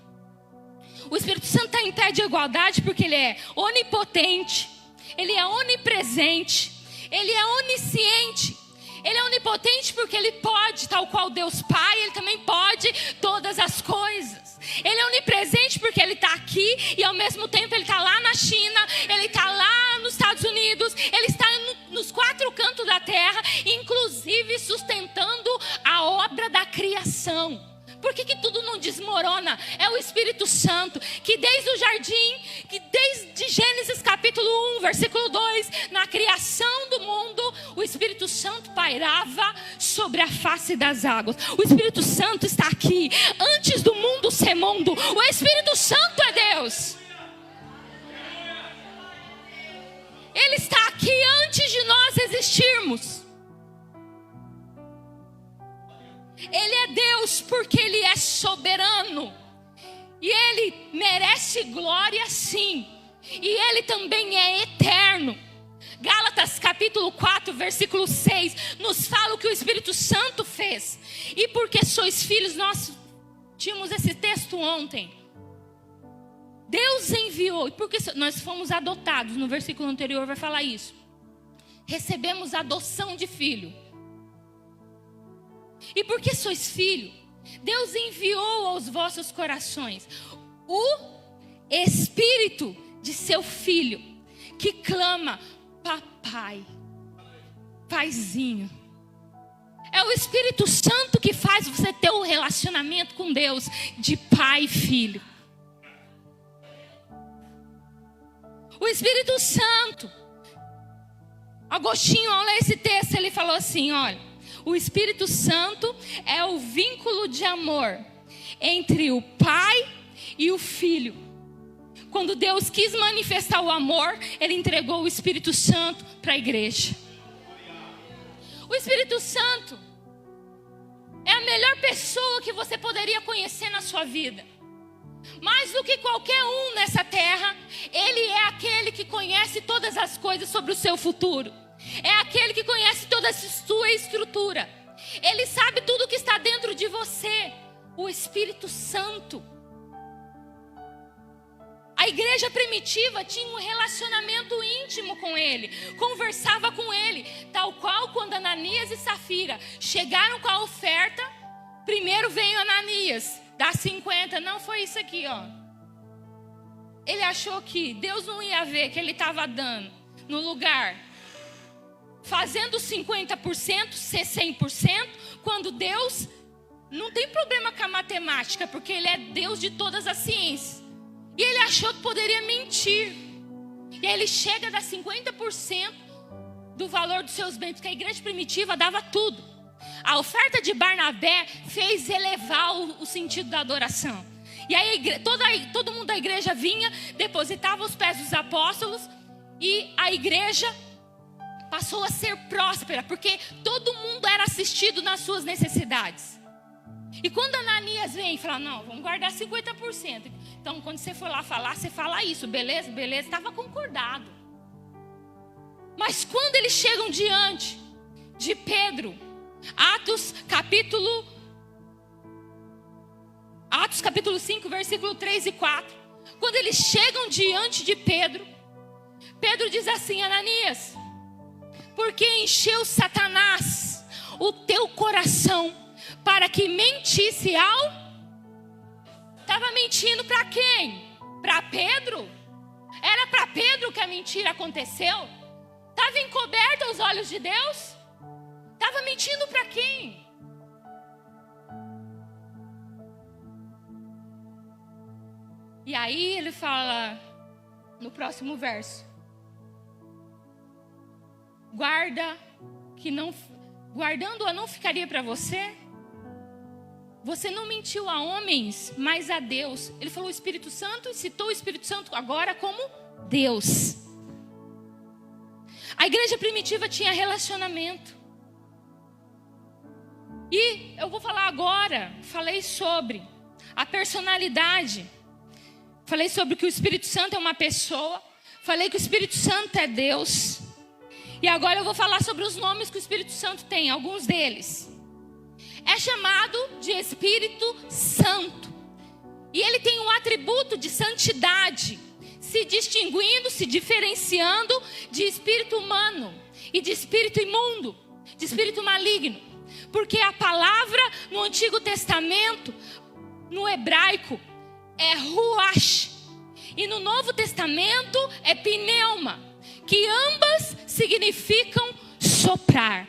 O Espírito Santo está em pé de igualdade porque ele é onipotente, ele é onipresente, ele é onisciente. Ele é onipotente porque ele pode, tal qual Deus Pai, ele também pode todas as coisas. Ele é onipresente porque ele está aqui e ao mesmo tempo ele está lá na China, ele está lá nos Estados Unidos, ele está nos quatro cantos da terra, inclusive sustentando a obra da criação. Por que tudo não desmorona? É o Espírito Santo, que desde o jardim, que desde Gênesis capítulo 1, versículo 2, na criação do mundo, o Espírito Santo pairava sobre a face das águas. O Espírito Santo está aqui, antes do mundo ser mundo. O Espírito Santo é Deus. Ele está aqui antes de nós existirmos. Ele é Deus porque Ele é soberano. E Ele merece glória sim. E Ele também é eterno. Gálatas capítulo 4, versículo 6 nos fala o que o Espírito Santo fez. E porque sois filhos, nós tínhamos esse texto ontem. Deus enviou, e porque nós fomos adotados, no versículo anterior vai falar isso. Recebemos a adoção de filho. E porque sois filho, Deus enviou aos vossos corações o Espírito de seu Filho, que clama: papai, paizinho. É o Espírito Santo que faz você ter um relacionamento com Deus de pai e filho. O Espírito Santo. Agostinho, ao ler esse texto, ele falou assim, olha, o Espírito Santo é o vínculo de amor entre o pai e o filho. Quando Deus quis manifestar o amor, Ele entregou o Espírito Santo para a igreja. O Espírito Santo é a melhor pessoa que você poderia conhecer na sua vida. Mais do que qualquer um nessa terra, Ele é aquele que conhece todas as coisas sobre o seu futuro. É aquele que conhece toda a sua estrutura. Ele sabe tudo que está dentro de você. O Espírito Santo. A igreja primitiva tinha um relacionamento íntimo com Ele. Conversava com Ele. Tal qual quando Ananias e Safira chegaram com a oferta. Primeiro veio Ananias. Dá 50. Não foi isso aqui, ó. Ele achou que Deus não ia ver que ele estava dando no lugar. Fazendo 50%, ser 100%. Quando Deus não tem problema com a matemática. Porque Ele é Deus de todas as ciências. E ele achou que poderia mentir. E aí ele chega a dar 50% do valor dos seus bens. Porque a igreja primitiva dava tudo. A oferta de Barnabé fez elevar o sentido da adoração. E aí todo mundo da igreja vinha, depositava os pés dos apóstolos. E a igreja passou a ser próspera. Porque todo mundo era assistido nas suas necessidades. E quando Ananias vem e fala, não, vamos guardar 50%. Então, quando você for lá falar, você fala isso, beleza, beleza, estava concordado. Mas quando eles chegam diante de Pedro, Atos capítulo 5, versículo 3 e 4. Quando eles chegam diante de Pedro, Pedro diz assim, Ananias, por que encheu Satanás o teu coração para que mentisse ao... Estava mentindo para quem? Para Pedro? Era para Pedro que a mentira aconteceu? Estava encoberta aos olhos de Deus? Estava mentindo para quem? E aí ele fala no próximo verso: guardando-a não ficaria para você? Você não mentiu a homens, mas a Deus. Ele falou o Espírito Santo e citou o Espírito Santo agora como Deus. A igreja primitiva tinha relacionamento. E eu vou falar agora, falei sobre a personalidade. Falei sobre que o Espírito Santo é uma pessoa. Falei que o Espírito Santo é Deus. E agora eu vou falar sobre os nomes que o Espírito Santo tem, alguns deles. É chamado de Espírito Santo. E ele tem um atributo de santidade, se distinguindo, se diferenciando de espírito humano e de espírito imundo, de espírito maligno. Porque a palavra no Antigo Testamento, no hebraico, é ruach. E no Novo Testamento é pneuma, que ambas significam soprar.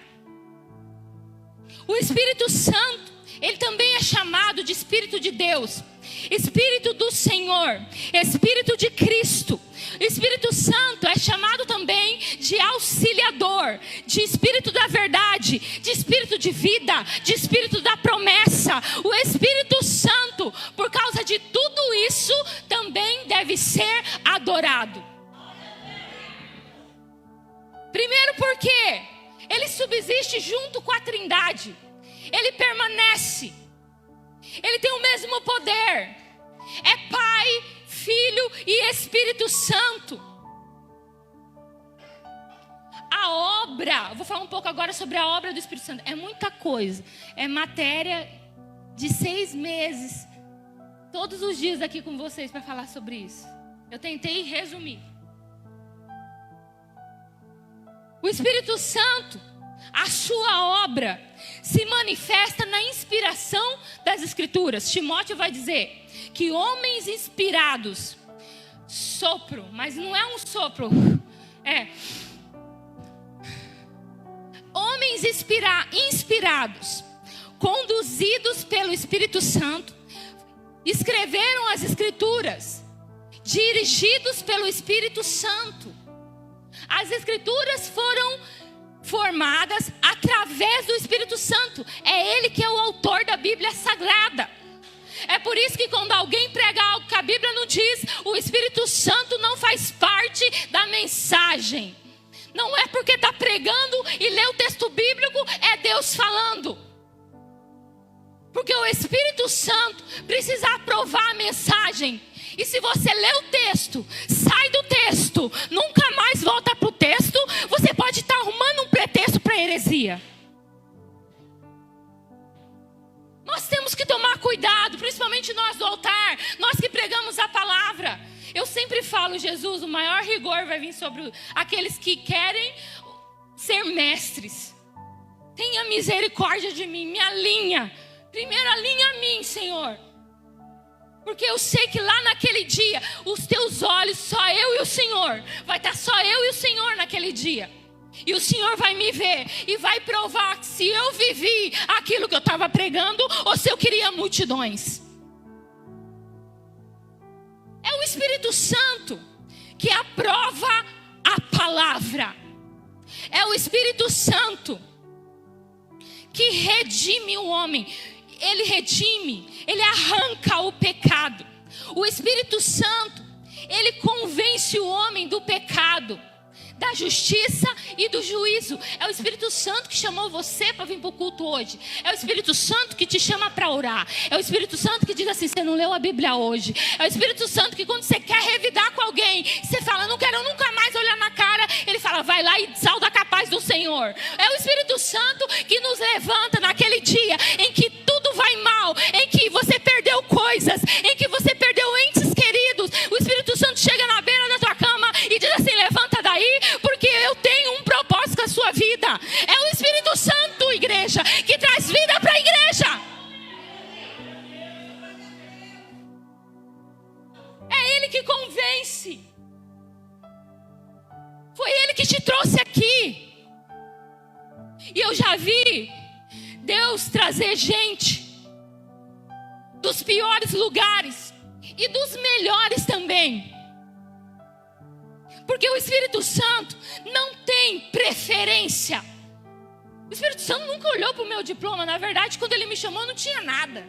O Espírito Santo, ele também é chamado de Espírito de Deus, Espírito do Senhor, Espírito de Cristo. O Espírito Santo é chamado também de auxiliador, de Espírito da verdade, de Espírito de vida, de Espírito da promessa. O Espírito Santo, por causa de tudo isso, também deve ser adorado. Primeiro porque ele subsiste junto com a Trindade. Ele permanece. Ele tem o mesmo poder. É Pai, Filho e Espírito Santo. A obra, vou falar um pouco agora sobre a obra do Espírito Santo. É muita coisa. É matéria de 6 meses. Todos os dias aqui com vocês para falar sobre isso. Eu tentei resumir. O Espírito Santo, a sua obra se manifesta na inspiração das Escrituras. Timóteo vai dizer que homens inspirados, sopro, mas não é um sopro, homens homens inspirados, conduzidos pelo Espírito Santo, escreveram as Escrituras, dirigidos pelo Espírito Santo. As Escrituras foram formadas através do Espírito Santo. É Ele que é o autor da Bíblia Sagrada. É por isso que quando alguém prega algo que a Bíblia não diz, o Espírito Santo não faz parte da mensagem. Não é porque está pregando e lê o texto bíblico, é Deus falando. Porque o Espírito Santo precisa aprovar a mensagem. E se você lê o texto, sai do texto, nunca mais volta para o texto, você pode estar arrumando um pretexto para heresia. Nós temos que tomar cuidado, principalmente nós do altar, nós que pregamos a palavra. Eu sempre falo, Jesus, o maior rigor vai vir sobre aqueles que querem ser mestres. Tenha misericórdia de mim, me alinha. Primeiro alinha a mim, Senhor. Porque eu sei que lá naquele dia, os teus olhos, só eu e o Senhor. Vai estar só eu e o Senhor naquele dia. E o Senhor vai me ver e vai provar se eu vivi aquilo que eu estava pregando ou se eu queria multidões. É o Espírito Santo que aprova a palavra. É o Espírito Santo que redime o homem. Ele redime, ele arranca o pecado. O Espírito Santo, ele convence o homem do pecado, da justiça e do juízo. É o Espírito Santo que chamou você para vir para o culto hoje. É o Espírito Santo que te chama para orar. É o Espírito Santo que diz assim: você não leu a Bíblia hoje. É o Espírito Santo que quando você quer revidar com alguém, você fala: não quero nunca mais olhar na cara. Ele fala: vai lá e sauda a paz do Senhor. É o Espírito Santo que nos levanta naquele dia em que tudo vai mal, em que você perdeu coisas, em que você perdeu entes queridos. O Espírito Santo chega na beira da tua cama e diz assim: levanta daí, porque eu tenho um propósito com a sua vida. É o Espírito Santo, igreja, que traz vida para a igreja. É Ele que convence. Foi Ele que te trouxe aqui. E eu já vi Deus trazer gente dos piores lugares e dos melhores também. Porque o Espírito Santo não tem preferência. O Espírito Santo nunca olhou para o meu diploma. Na verdade, quando Ele me chamou, não tinha nada.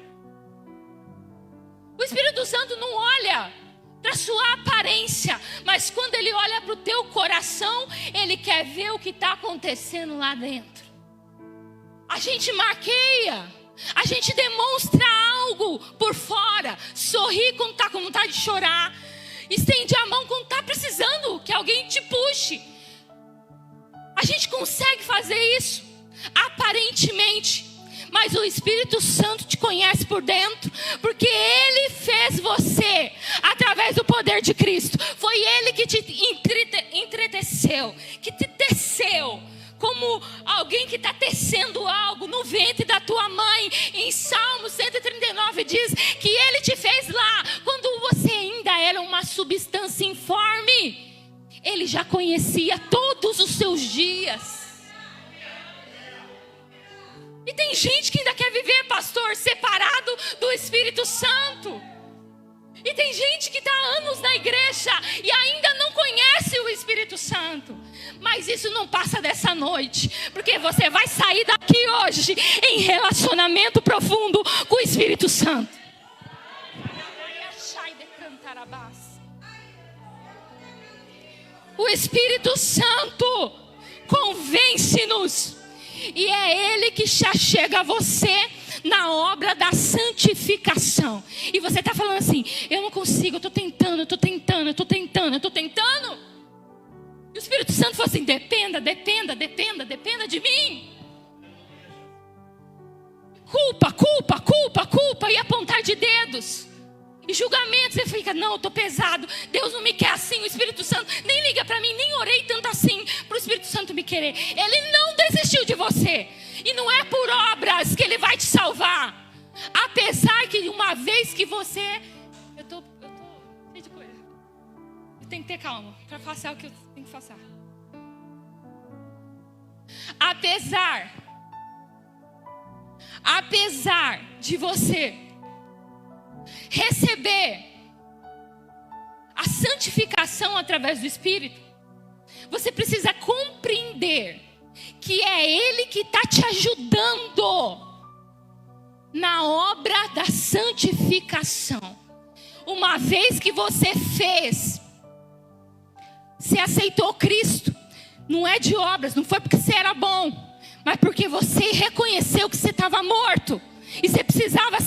O Espírito Santo não olha para a sua aparência, mas quando Ele olha para o teu coração, Ele quer ver o que está acontecendo lá dentro. A gente maqueia, a gente demonstra algo por fora, sorri quando está com vontade de chorar, estende a mão quando está precisando que alguém te puxe. A gente consegue fazer isso, aparentemente. Mas o Espírito Santo te conhece por dentro, porque Ele fez você através do poder de Cristo. Foi Ele que te entreteceu, que te teceu, como alguém que está tecendo algo no ventre da tua mãe. Em Salmo 139 diz que Ele te fez lá, quando você ainda era uma substância informe. Ele já conhecia todos os seus dias. E tem gente que ainda quer viver, pastor, separado do Espírito Santo. E tem gente que está há anos na igreja e ainda não conhece o Espírito Santo. Mas isso não passa dessa noite, porque você vai sair daqui hoje em relacionamento profundo com o Espírito Santo. O Espírito Santo convence-nos. E é Ele que já chega a você na obra da santificação. E você está falando assim: eu não consigo, eu estou tentando. E o Espírito Santo fala assim: dependa de mim. Culpa e apontar de dedos. E julgamento, você fica: não, eu estou pesado, Deus não me quer assim. O Espírito Santo nem liga para mim, nem orei tanto assim para o Espírito Santo me querer. Ele não desistiu de você. E não é por obras que Ele vai te salvar. Apesar que uma vez que você... Eu tô cheio de coisa. Eu tenho que ter calma para passar o que eu tenho que passar. Apesar apesar de você receber a santificação através do Espírito, você precisa compreender que é Ele que está te ajudando na obra da santificação. Uma vez que você você aceitou Cristo, não é de obras, não foi porque você era bom, mas porque você reconheceu que você estava morto e você precisava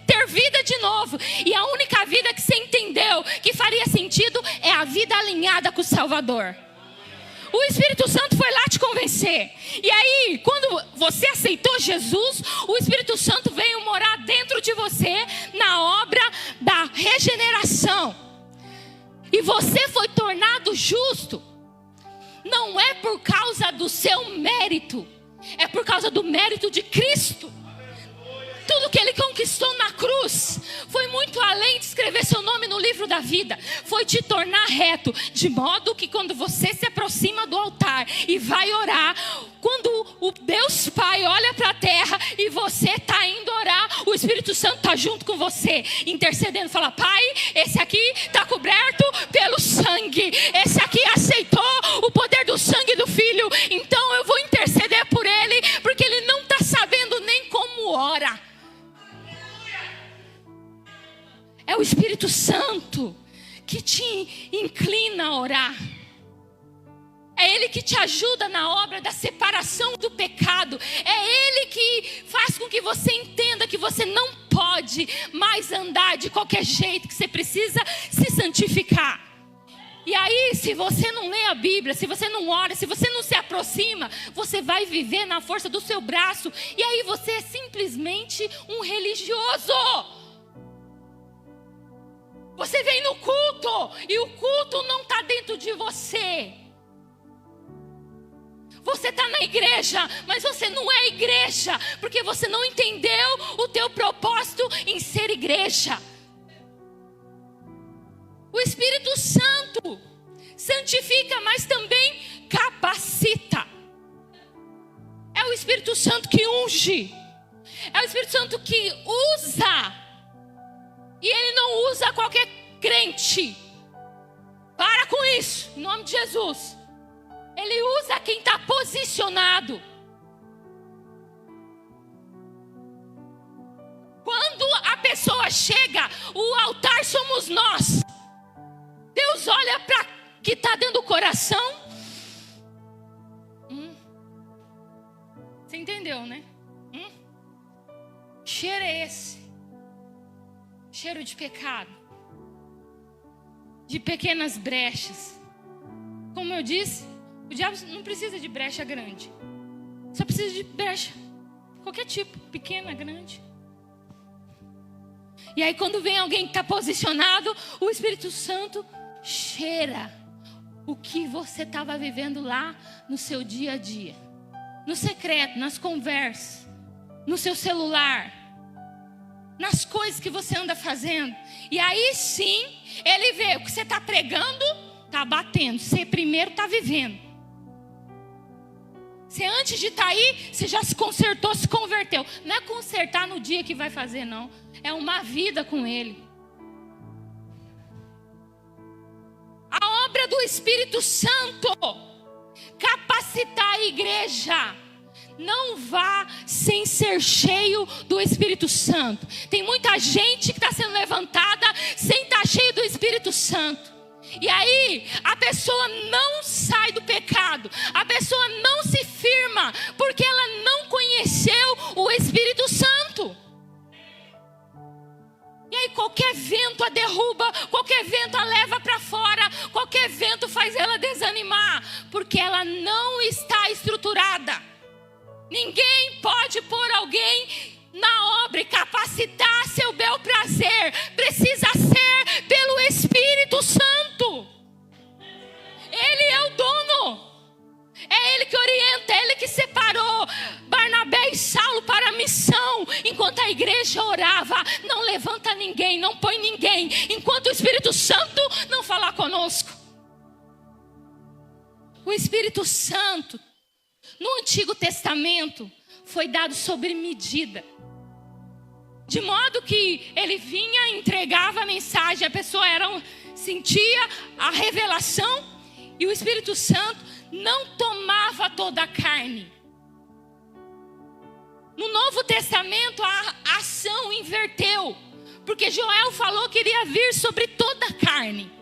ter vida de novo. E a única vida que você entendeu que faria sentido é a vida alinhada com o Salvador. O Espírito Santo foi lá te convencer. E aí, quando você aceitou Jesus, o Espírito Santo veio morar dentro de você na obra da regeneração. E você foi tornado justo. Não é por causa do seu mérito, é por causa do mérito de Cristo. Tudo que Ele conquistou na cruz foi muito além de escrever seu nome no livro da vida. Foi te tornar reto, de modo que quando você se aproxima do altar e vai orar, quando o Deus Pai olha para a terra e você está indo orar, o Espírito Santo está junto com você, intercedendo, fala: Pai, esse aqui está coberto pelo sangue, esse aqui aceitou o poder do sangue do Filho, então eu vou interceder por ele, porque ele não está sabendo nem como ora. É o Espírito Santo que te inclina a orar. É Ele que te ajuda na obra da separação do pecado. É Ele que faz com que você entenda que você não pode mais andar de qualquer jeito, que você precisa se santificar. E aí, se você não lê a Bíblia, se você não ora, se você não se aproxima, você vai viver na força do seu braço. E aí você é simplesmente um religioso. Você vem no culto e o culto não está dentro de você. Você está na igreja, mas você não é igreja, porque você não entendeu o teu propósito em ser igreja. O Espírito Santo santifica, mas também capacita. É o Espírito Santo que unge. É o Espírito Santo que usa. E Ele não usa qualquer crente. Para com isso, em nome de Jesus. Ele usa quem está posicionado. Quando a pessoa chega, o altar somos nós. Deus olha para o que está dentro do coração. Você entendeu, né? Cheiro é esse. Cheiro de pecado, de pequenas brechas. Como eu disse, o diabo não precisa de brecha grande, só precisa de brecha, qualquer tipo, pequena, grande. E aí quando vem alguém que está posicionado, o Espírito Santo cheira o que você estava vivendo lá no seu dia a dia, no secreto, nas conversas, no seu celular, nas coisas que você anda fazendo. E aí sim, Ele vê o que você está pregando, está batendo. Você primeiro está vivendo. Você antes de estar aí, você já se consertou, se converteu. Não é consertar no dia que vai fazer, não. É uma vida com Ele. A obra do Espírito Santo capacitar a igreja. Não vá sem ser cheio do Espírito Santo. Tem muita gente que está sendo levantada sem estar cheio do Espírito Santo. E aí a pessoa não sai do pecado, a pessoa não se firma, porque ela não conheceu o Espírito Santo. E aí qualquer vento a derruba, qualquer vento a leva para fora, qualquer vento faz ela desanimar, porque ela não está estruturada. Ninguém pode pôr alguém na obra e capacitar a seu bel prazer. Precisa ser pelo Espírito Santo. Ele é o dono. É Ele que orienta, é Ele que separou Barnabé e Saulo para a missão. Enquanto a igreja orava, não levanta ninguém, não põe ninguém, enquanto o Espírito Santo não falar conosco. O Espírito Santo, no Antigo Testamento, foi dado sobre medida. De modo que ele vinha, entregava a mensagem, a pessoa sentia a revelação, e o Espírito Santo não tomava toda a carne. No Novo Testamento a ação inverteu, porque Joel falou que iria vir sobre toda a carne.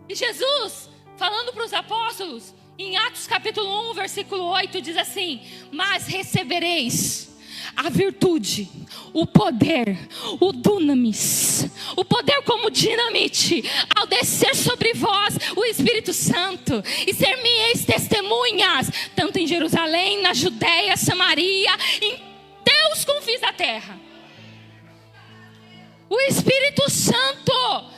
E Jesus, falando para os apóstolos, em Atos capítulo 1, versículo 8, diz assim: mas recebereis a virtude, o poder, o dunamis, o poder como dinamite, ao descer sobre vós o Espírito Santo, e ser-me-eis testemunhas, tanto em Jerusalém, na Judéia, Samaria, em até os confins da terra. O Espírito Santo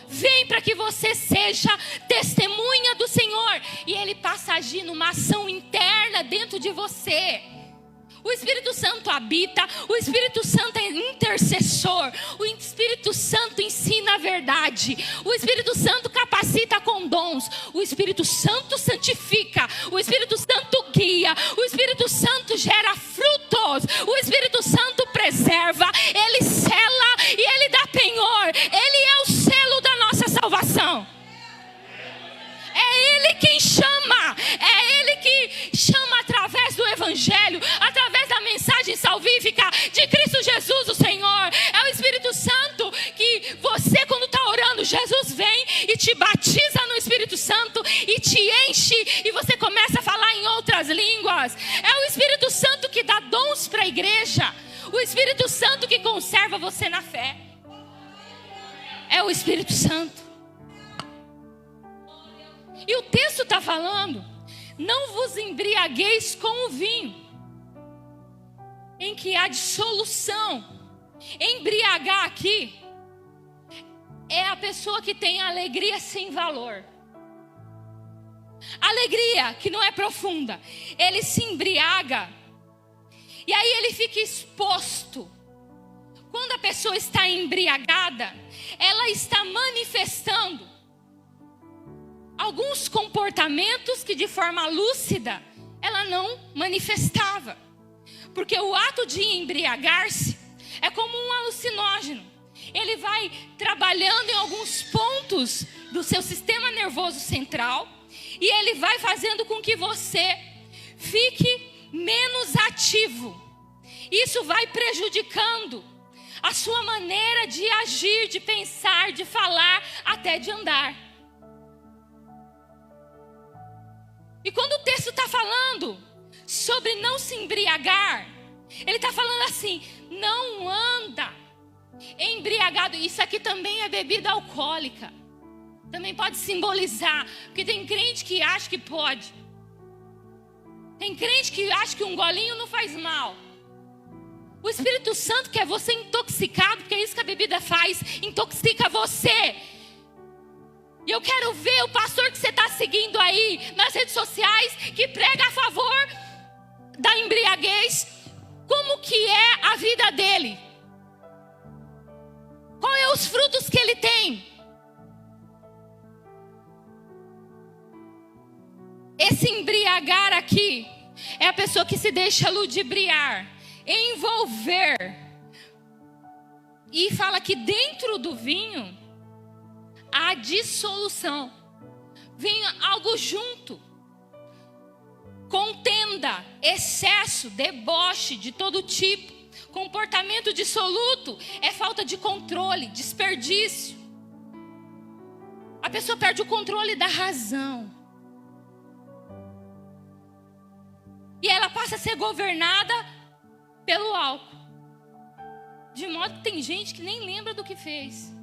vem para que você seja testemunha do Senhor, e Ele passa a agir numa ação interna dentro de você. O Espírito Santo habita, o Espírito Santo é intercessor, o Espírito Santo ensina a verdade, o Espírito Santo capacita com dons, o Espírito Santo santifica, o Espírito Santo guia, o Espírito Santo gera frutos, o Espírito Santo preserva, Ele sela e Ele dá penhor, Ele é o selo da nossa salvação. É Ele quem chama, é Ele que chama através do Evangelho, através da mensagem salvífica de Cristo Jesus, o Senhor. É o Espírito Santo que você, quando está orando, Jesus vem e te batiza no Espírito Santo e te enche e você começa a falar em outras línguas. É o Espírito Santo que dá dons para a igreja, o Espírito Santo que conserva você na fé. É o Espírito Santo. E o texto está falando: não vos embriagueis com o vinho, em que há dissolução. Embriagar aqui é a pessoa que tem alegria sem valor. Alegria que não é profunda. Ele se embriaga e aí ele fica exposto. Quando a pessoa está embriagada, ela está manifestando alguns comportamentos que de forma lúcida ela não manifestava. Porque o ato de embriagar-se é como um alucinógeno. Ele vai trabalhando em alguns pontos do seu sistema nervoso central e ele vai fazendo com que você fique menos ativo. Isso vai prejudicando a sua maneira de agir, de pensar, de falar, até de andar. E quando o texto está falando sobre não se embriagar, ele está falando assim: não anda embriagado. Isso aqui também é bebida alcoólica. Também pode simbolizar, porque tem crente que acha que pode. Tem crente que acha que um golinho não faz mal. O Espírito Santo quer você intoxicado, porque é isso que a bebida faz, intoxica você. E eu quero ver o pastor que você está seguindo aí nas redes sociais, que prega a favor da embriaguez, como que é a vida dele. Qual é os frutos que ele tem? Esse embriagar aqui é a pessoa que se deixa ludibriar, envolver. E fala que dentro do vinho há dissolução. Vem algo junto. Contenda, excesso, deboche de todo tipo. Comportamento dissoluto é falta de controle, desperdício. A pessoa perde o controle da razão. E ela passa a ser governada pelo álcool. De modo que tem gente que nem lembra do que fez.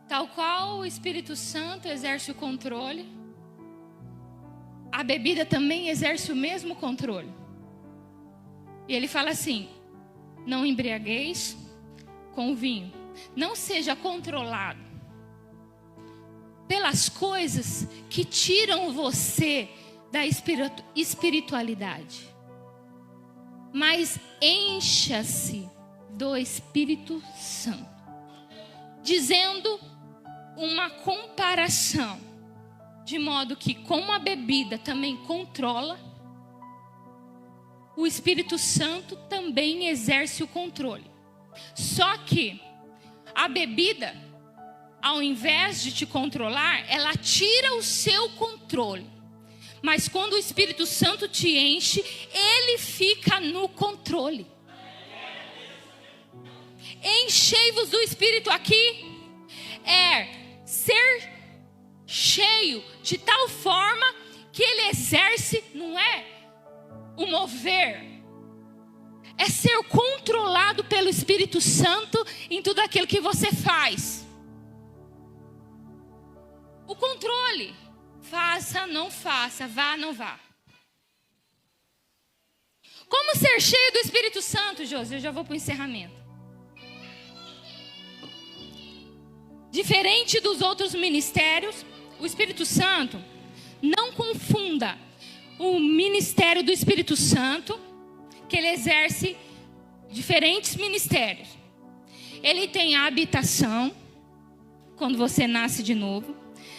Tal qual o Espírito Santo exerce o controle, a bebida também exerce o mesmo controle. E ele fala assim: não embriagueis com o vinho, não seja controlado pelas coisas que tiram você da espiritualidade, mas encha-se do Espírito Santo. dizendo uma comparação, de modo que como a bebida também controla, o Espírito Santo também exerce o controle. Só que a bebida, ao invés de te controlar, ela tira o seu controle. Mas quando o Espírito Santo te enche, ele fica no controle. Enchei-vos do Espírito aqui é ser cheio de tal forma que ele exerce, não é o mover, é ser controlado pelo Espírito Santo em tudo aquilo que você faz. O controle, faça, não faça, vá, não vá. Como ser cheio do Espírito Santo, Josi? Eu já vou para o encerramento. Diferente dos outros ministérios, o Espírito Santo, não confunda o ministério do Espírito Santo, que ele exerce diferentes ministérios. Ele tem a habitação, quando você nasce de novo.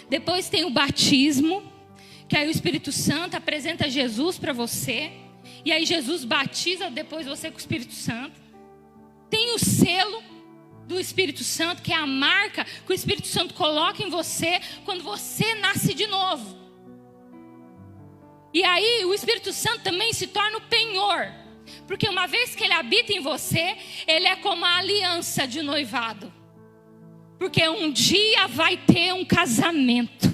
Depois tem o batismo, que aí o Espírito Santo apresenta Jesus para você. E aí Jesus batiza depois você com o Espírito Santo. Tem o selo do Espírito Santo, que é a marca que o Espírito Santo coloca em você quando você nasce de novo. E aí o Espírito Santo também se torna o penhor, porque uma vez que ele habita em você, ele é como a aliança de noivado, porque um dia vai ter um casamento.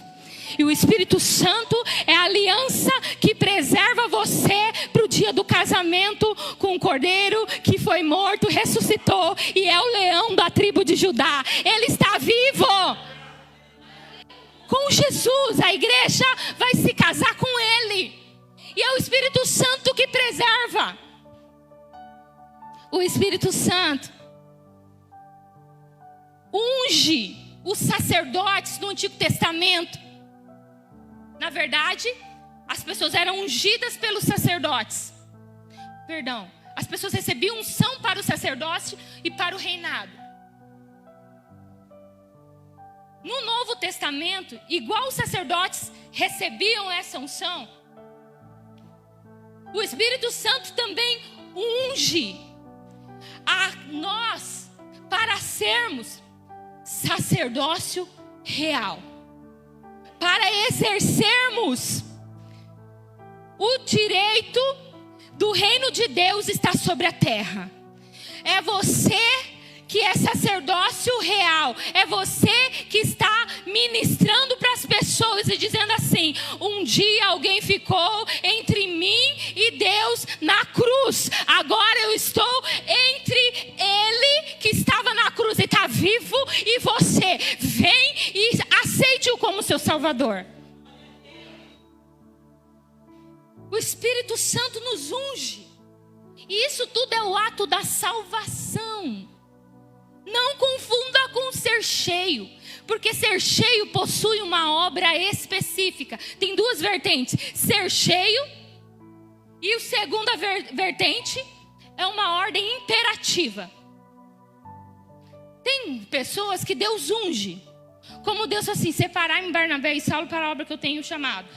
E o Espírito Santo é a aliança que preserva você para o dia do casamento com o Cordeiro que foi morto, ressuscitou e é o leão da tribo de Judá. Ele está vivo. Com Jesus, a igreja vai se casar com ele. E é o Espírito Santo que preserva. O Espírito Santo unge os sacerdotes do Antigo Testamento. Na verdade, as pessoas eram ungidas pelos sacerdotes. As pessoas recebiam unção para o sacerdócio e para o reinado. No Novo Testamento, igual os sacerdotes recebiam essa unção, o Espírito Santo também unge a nós para sermos sacerdócio real. Para exercermos o direito do reino de Deus está sobre a terra. É você que é sacerdócio real. É você que está ministrando para as pessoas e dizendo assim: um dia alguém ficou entre mim e Deus na cruz. Agora eu estou entre ele que estava na cruz e está vivo, e você vem e aceite-o como seu Salvador. O Espírito Santo nos unge. E isso tudo é o ato da salvação. Não confunda com ser cheio, porque ser cheio possui uma obra específica. Tem duas vertentes: ser cheio, e a segunda vertente é uma ordem imperativa. Tem pessoas que Deus unge, como Deus assim: separai-me Barnabé e Saulo para a obra que eu tenho chamado.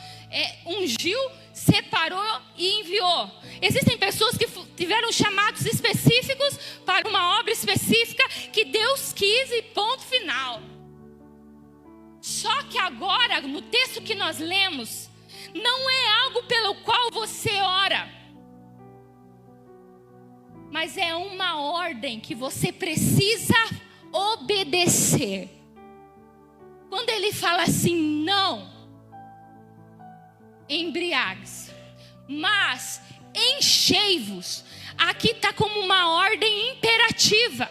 Ungiu, separou e enviou. Existem pessoas que tiveram chamados específicos para uma obra específica que Deus quis e ponto final. Só que agora, no texto que nós lemos, não é algo pelo qual você ora, mas é uma ordem que você precisa obedecer. Quando ele fala assim: não embriagues, mas enchei-vos, aqui está como uma ordem imperativa.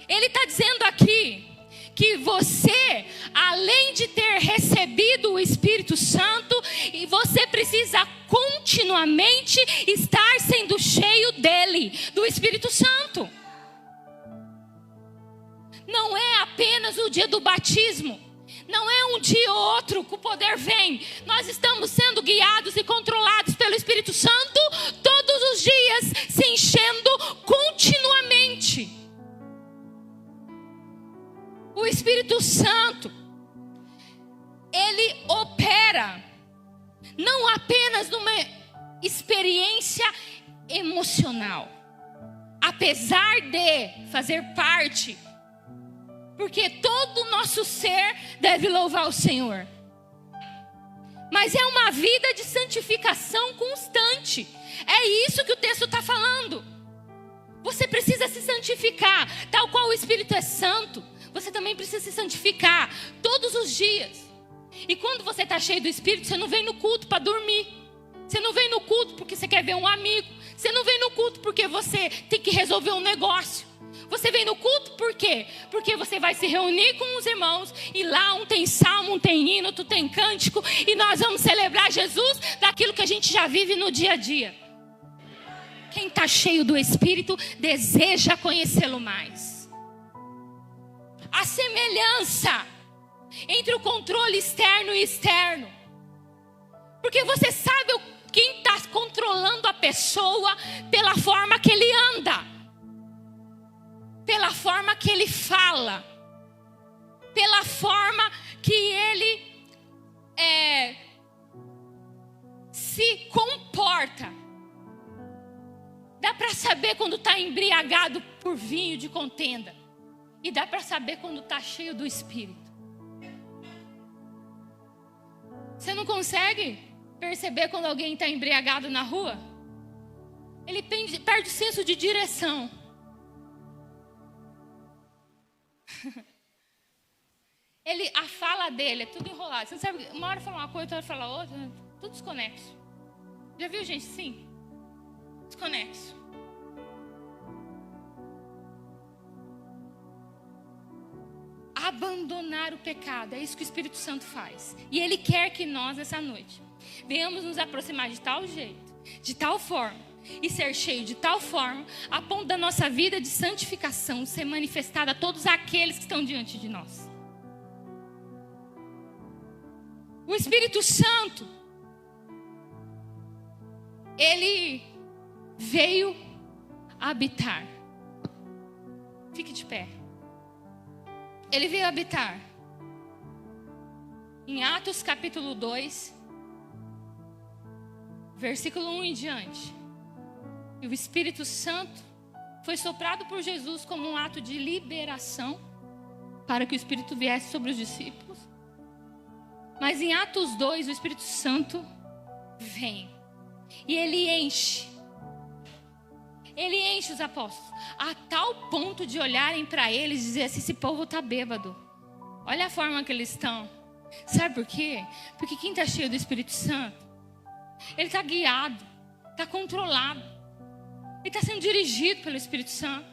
Ele está dizendo aqui que você, além de ter recebido o Espírito Santo, e você precisa continuamente estar sendo cheio dele, do Espírito Santo. Não é apenas o dia do batismo. Não é um dia ou outro que o poder vem. Nós estamos sendo guiados e controlados pelo Espírito Santo todos os dias, se enchendo continuamente. não apenas numa experiência emocional, apesar de fazer parte, porque todo o nosso ser deve louvar o Senhor, mas é uma vida de santificação constante. É isso que o texto está falando. Você precisa se santificar, tal qual o Espírito é santo. Você também precisa se santificar todos os dias. E quando você está cheio do Espírito, você não vem no culto para dormir. Você não vem no culto porque você quer ver um amigo. Você não vem no culto porque você tem que resolver um negócio. Você vem no culto por quê? Porque você vai se reunir com os irmãos. E lá um tem salmo, um tem hino, outro tem cântico. E nós vamos celebrar Jesus daquilo que a gente já vive no dia a dia. Quem está cheio do Espírito deseja conhecê-lo mais. A semelhança entre o controle externo e externo. Porque você sabe quem está controlando a pessoa pela forma que ele anda, pela forma que ele fala, pela forma que ele se comporta. Dá para saber quando está embriagado por vinho de contenda. E dá para saber quando está cheio do Espírito. Você não consegue perceber quando alguém está embriagado na rua? Ele perde o senso de direção. A fala dele é tudo enrolado. Você não sabe, uma hora fala uma coisa, outra hora fala outra. Tudo desconexo. Já viu gente assim? Desconexo. Abandonar o pecado, é isso que o Espírito Santo faz. E Ele quer que nós, nessa noite, venhamos nos aproximar de tal jeito, de tal forma, e ser cheio de tal forma, a ponto da nossa vida de santificação ser manifestada a todos aqueles que estão diante de nós. O Espírito Santo, Ele veio habitar. Fique de pé. Ele veio habitar. Em Atos capítulo 2, versículo 1 em diante. E o Espírito Santo foi soprado por Jesus como um ato de liberação para que o Espírito viesse sobre os discípulos. Mas em Atos 2, o Espírito Santo vem. E ele enche os apóstolos, a tal ponto de olharem para eles e dizer assim: esse povo está bêbado. Olha a forma que eles estão. Sabe por quê? Porque quem está cheio do Espírito Santo, ele está guiado, está controlado. Ele está sendo dirigido pelo Espírito Santo.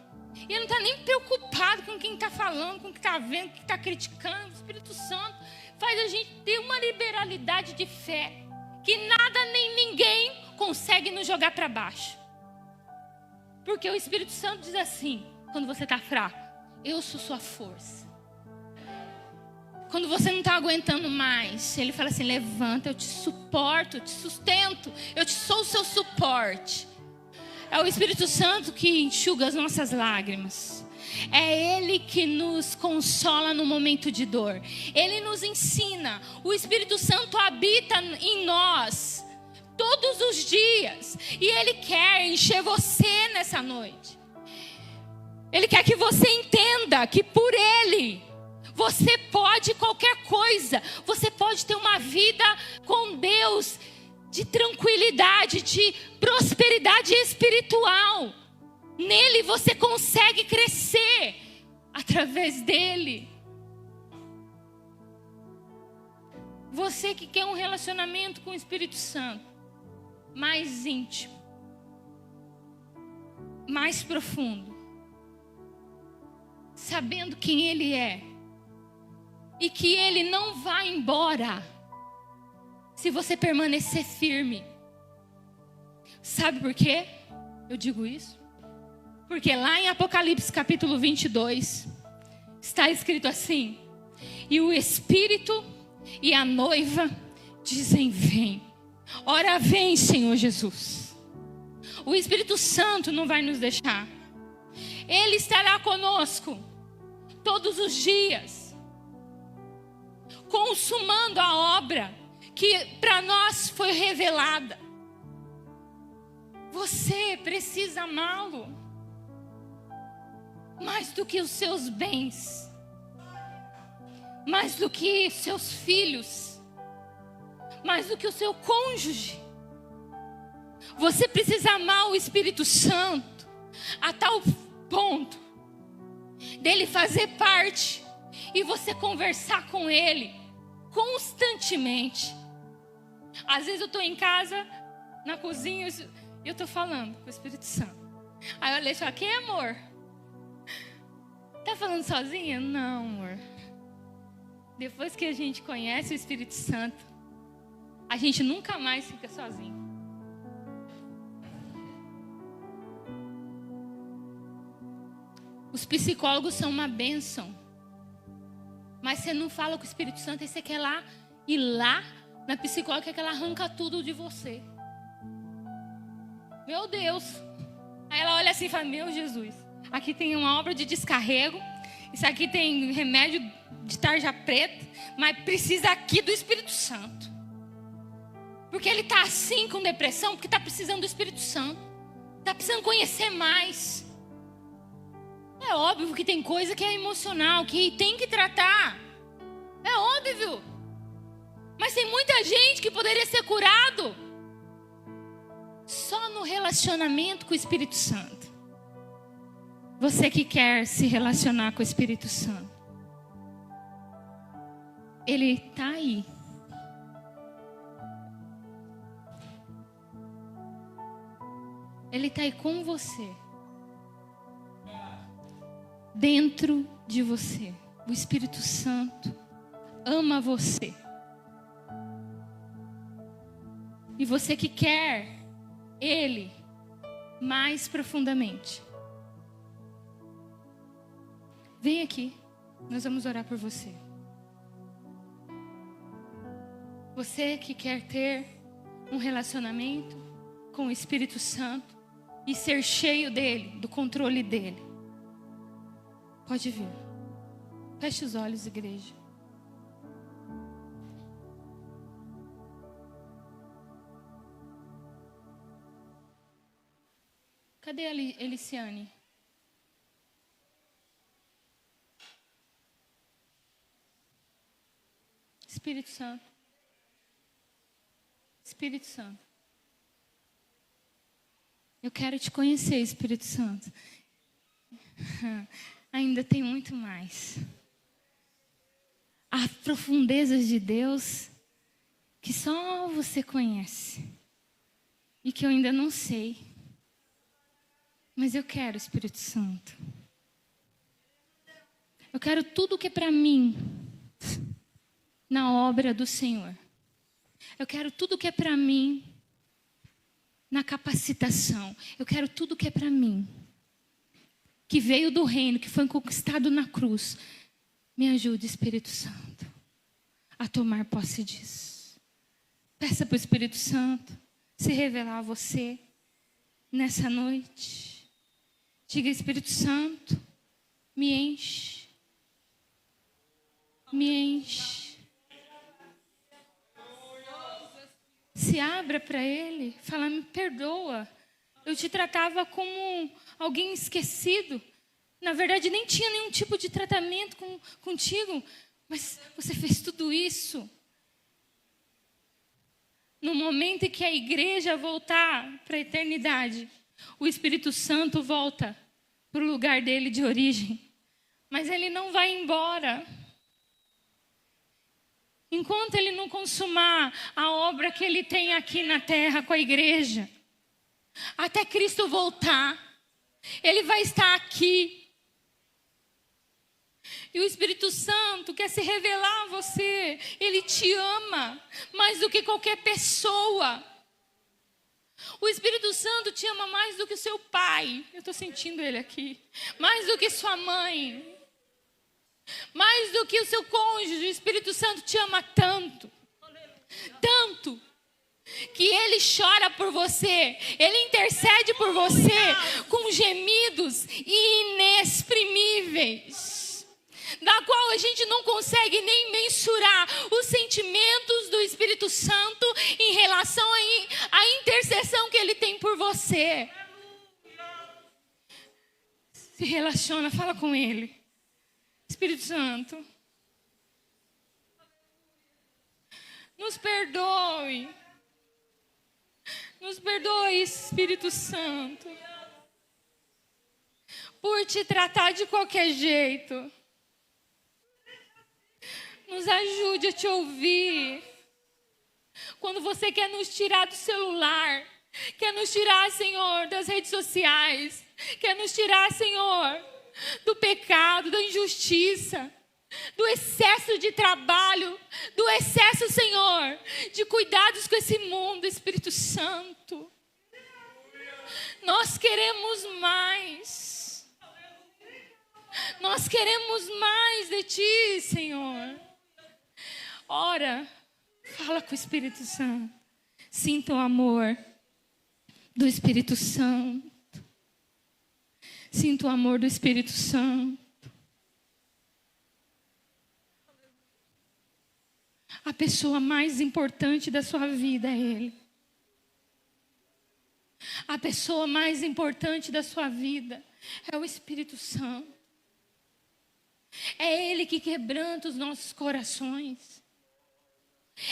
E ele não está nem preocupado com quem está falando, com o que está vendo, com o que está criticando. O Espírito Santo faz a gente ter uma liberalidade de fé que nada nem ninguém consegue nos jogar para baixo. Porque o Espírito Santo diz assim, quando você está fraco: eu sou sua força. Quando você não está aguentando mais, ele fala assim: levanta, eu te suporto, eu te sustento, eu sou o seu suporte. É o Espírito Santo que enxuga as nossas lágrimas. É Ele que nos consola no momento de dor. Ele nos ensina. O Espírito Santo habita em nós todos os dias. E Ele quer encher você nessa noite. Ele quer que você entenda que por Ele você pode qualquer coisa. Você pode ter uma vida com Deus de tranquilidade, de prosperidade espiritual. Nele você consegue crescer através dele. Você que quer um relacionamento com o Espírito Santo mais íntimo, mais profundo, sabendo quem ele é e que ele não vai embora se você permanecer firme. Sabe por quê eu digo isso? Porque lá em Apocalipse capítulo 22, está escrito assim: e o Espírito e a noiva dizem: vem. Ora vem, Senhor Jesus. O Espírito Santo não vai nos deixar. Ele estará conosco todos os dias, consumando a obra que para nós foi revelada. Você precisa amá-lo mais do que os seus bens, mais do que seus filhos, mais do que o seu cônjuge. Você precisa amar o Espírito Santo a tal ponto dele fazer parte e você conversar com ele constantemente. Às vezes eu estou em casa, na cozinha, e eu estou falando com o Espírito Santo. Aí o Aleixo fala: quem é, amor? Tá falando sozinha? Não, amor. Depois que a gente conhece o Espírito Santo, a gente nunca mais fica sozinho. Os psicólogos são uma bênção. Mas você não fala com o Espírito Santo, aí você quer ir lá na psicóloga, quer que ela arranca tudo de você. Meu Deus. Aí ela olha assim e fala: meu Jesus, aqui tem uma obra de descarrego, isso aqui tem remédio de tarja preta, mas precisa aqui do Espírito Santo. Porque ele está assim com depressão, porque está precisando do Espírito Santo. Está precisando conhecer mais. É óbvio que tem coisa que é emocional, que tem que tratar. É óbvio. Mas tem muita gente que poderia ser curado só no relacionamento com o Espírito Santo. Você que quer se relacionar com o Espírito Santo, ele está aí. Ele está aí com você. Dentro de você. O Espírito Santo ama você. E você que quer ele mais profundamente, vem aqui. Nós vamos orar por você. Você que quer ter um relacionamento com o Espírito Santo e ser cheio dele, do controle dele, pode vir. Feche os olhos, igreja. Cadê a Eliciane? Espírito Santo. Espírito Santo. Eu quero te conhecer, Espírito Santo. Ainda tem muito mais. Há profundezas de Deus que só você conhece e que eu ainda não sei. Mas eu quero, Espírito Santo. Eu quero tudo que é para mim na obra do Senhor. Eu quero tudo que é para mim na capacitação. Eu quero tudo que é para mim, que veio do reino, que foi conquistado na cruz. Me ajude, Espírito Santo, a tomar posse disso. Peça para o Espírito Santo se revelar a você nessa noite. Diga: Espírito Santo, me enche. Me enche. Se abra para Ele. Fala: me perdoa. Eu te tratava como alguém esquecido. Na verdade, nem tinha nenhum tipo de tratamento contigo. Mas você fez tudo isso. No momento em que a igreja voltar para a eternidade, o Espírito Santo volta para o lugar dele de origem. Mas ele não vai embora enquanto ele não consumar a obra que ele tem aqui na terra com a igreja. Até Cristo voltar, ele vai estar aqui. E o Espírito Santo quer se revelar a você. Ele te ama mais do que qualquer pessoa. O Espírito Santo te ama mais do que o seu pai. Eu estou sentindo ele aqui. Mais do que sua mãe. Mais do que o seu cônjuge. O Espírito Santo te ama tanto. Tanto. Que ele chora por você. Ele intercede por você com gemidos inexprimíveis. da qual a gente não consegue nem mensurar os sentimentos do Espírito Santo em relação à intercessão que Ele tem por você. Se relaciona, fala com Ele. Espírito Santo, nos perdoe. Nos perdoe, Espírito Santo, por te tratar de qualquer jeito. Nos ajude a te ouvir. Quando você quer nos tirar do celular, quer nos tirar, Senhor, das redes sociais, quer nos tirar, Senhor, do pecado, da injustiça, do excesso de trabalho, do excesso, Senhor, de cuidados com esse mundo, Espírito Santo. Nós queremos mais. Nós queremos mais de Ti, Senhor. Ora, fala com o Espírito Santo. Sinta o amor do Espírito Santo. Sinta o amor do Espírito Santo. A pessoa mais importante da sua vida é Ele. A pessoa mais importante da sua vida é o Espírito Santo. É Ele que quebranta os nossos corações.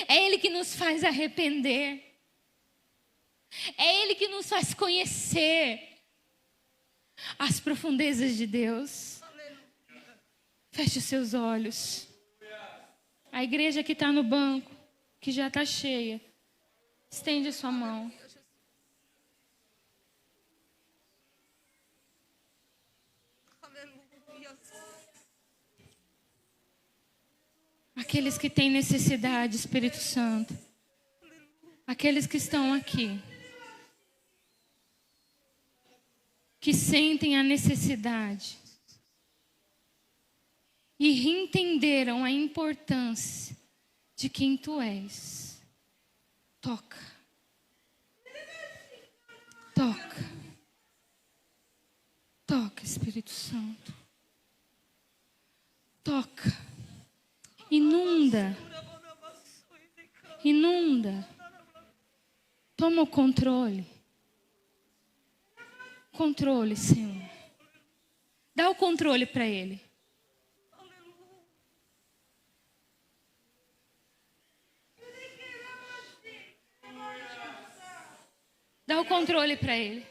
É Ele que nos faz arrepender. É Ele que nos faz conhecer as profundezas de Deus. Feche os seus olhos. A igreja que está no banco, que já está cheia, estende a sua mão. Aqueles que têm necessidade, Espírito Santo. Aqueles que estão aqui. Que sentem a necessidade. E entenderam a importância de quem Tu és. Toca. Toca. Toca, Espírito Santo. Toca. Inunda. Inunda. Toma o controle. Controle, Senhor. Dá o controle para Ele. Dá o controle para Ele.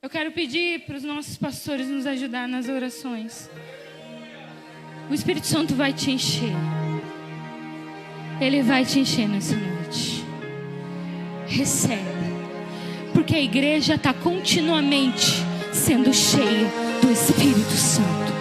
Eu quero pedir para os nossos pastores nos ajudar nas orações. O Espírito Santo vai te encher. Ele vai te encher nessa noite. Recebe. Porque a igreja está continuamente sendo cheia do Espírito Santo.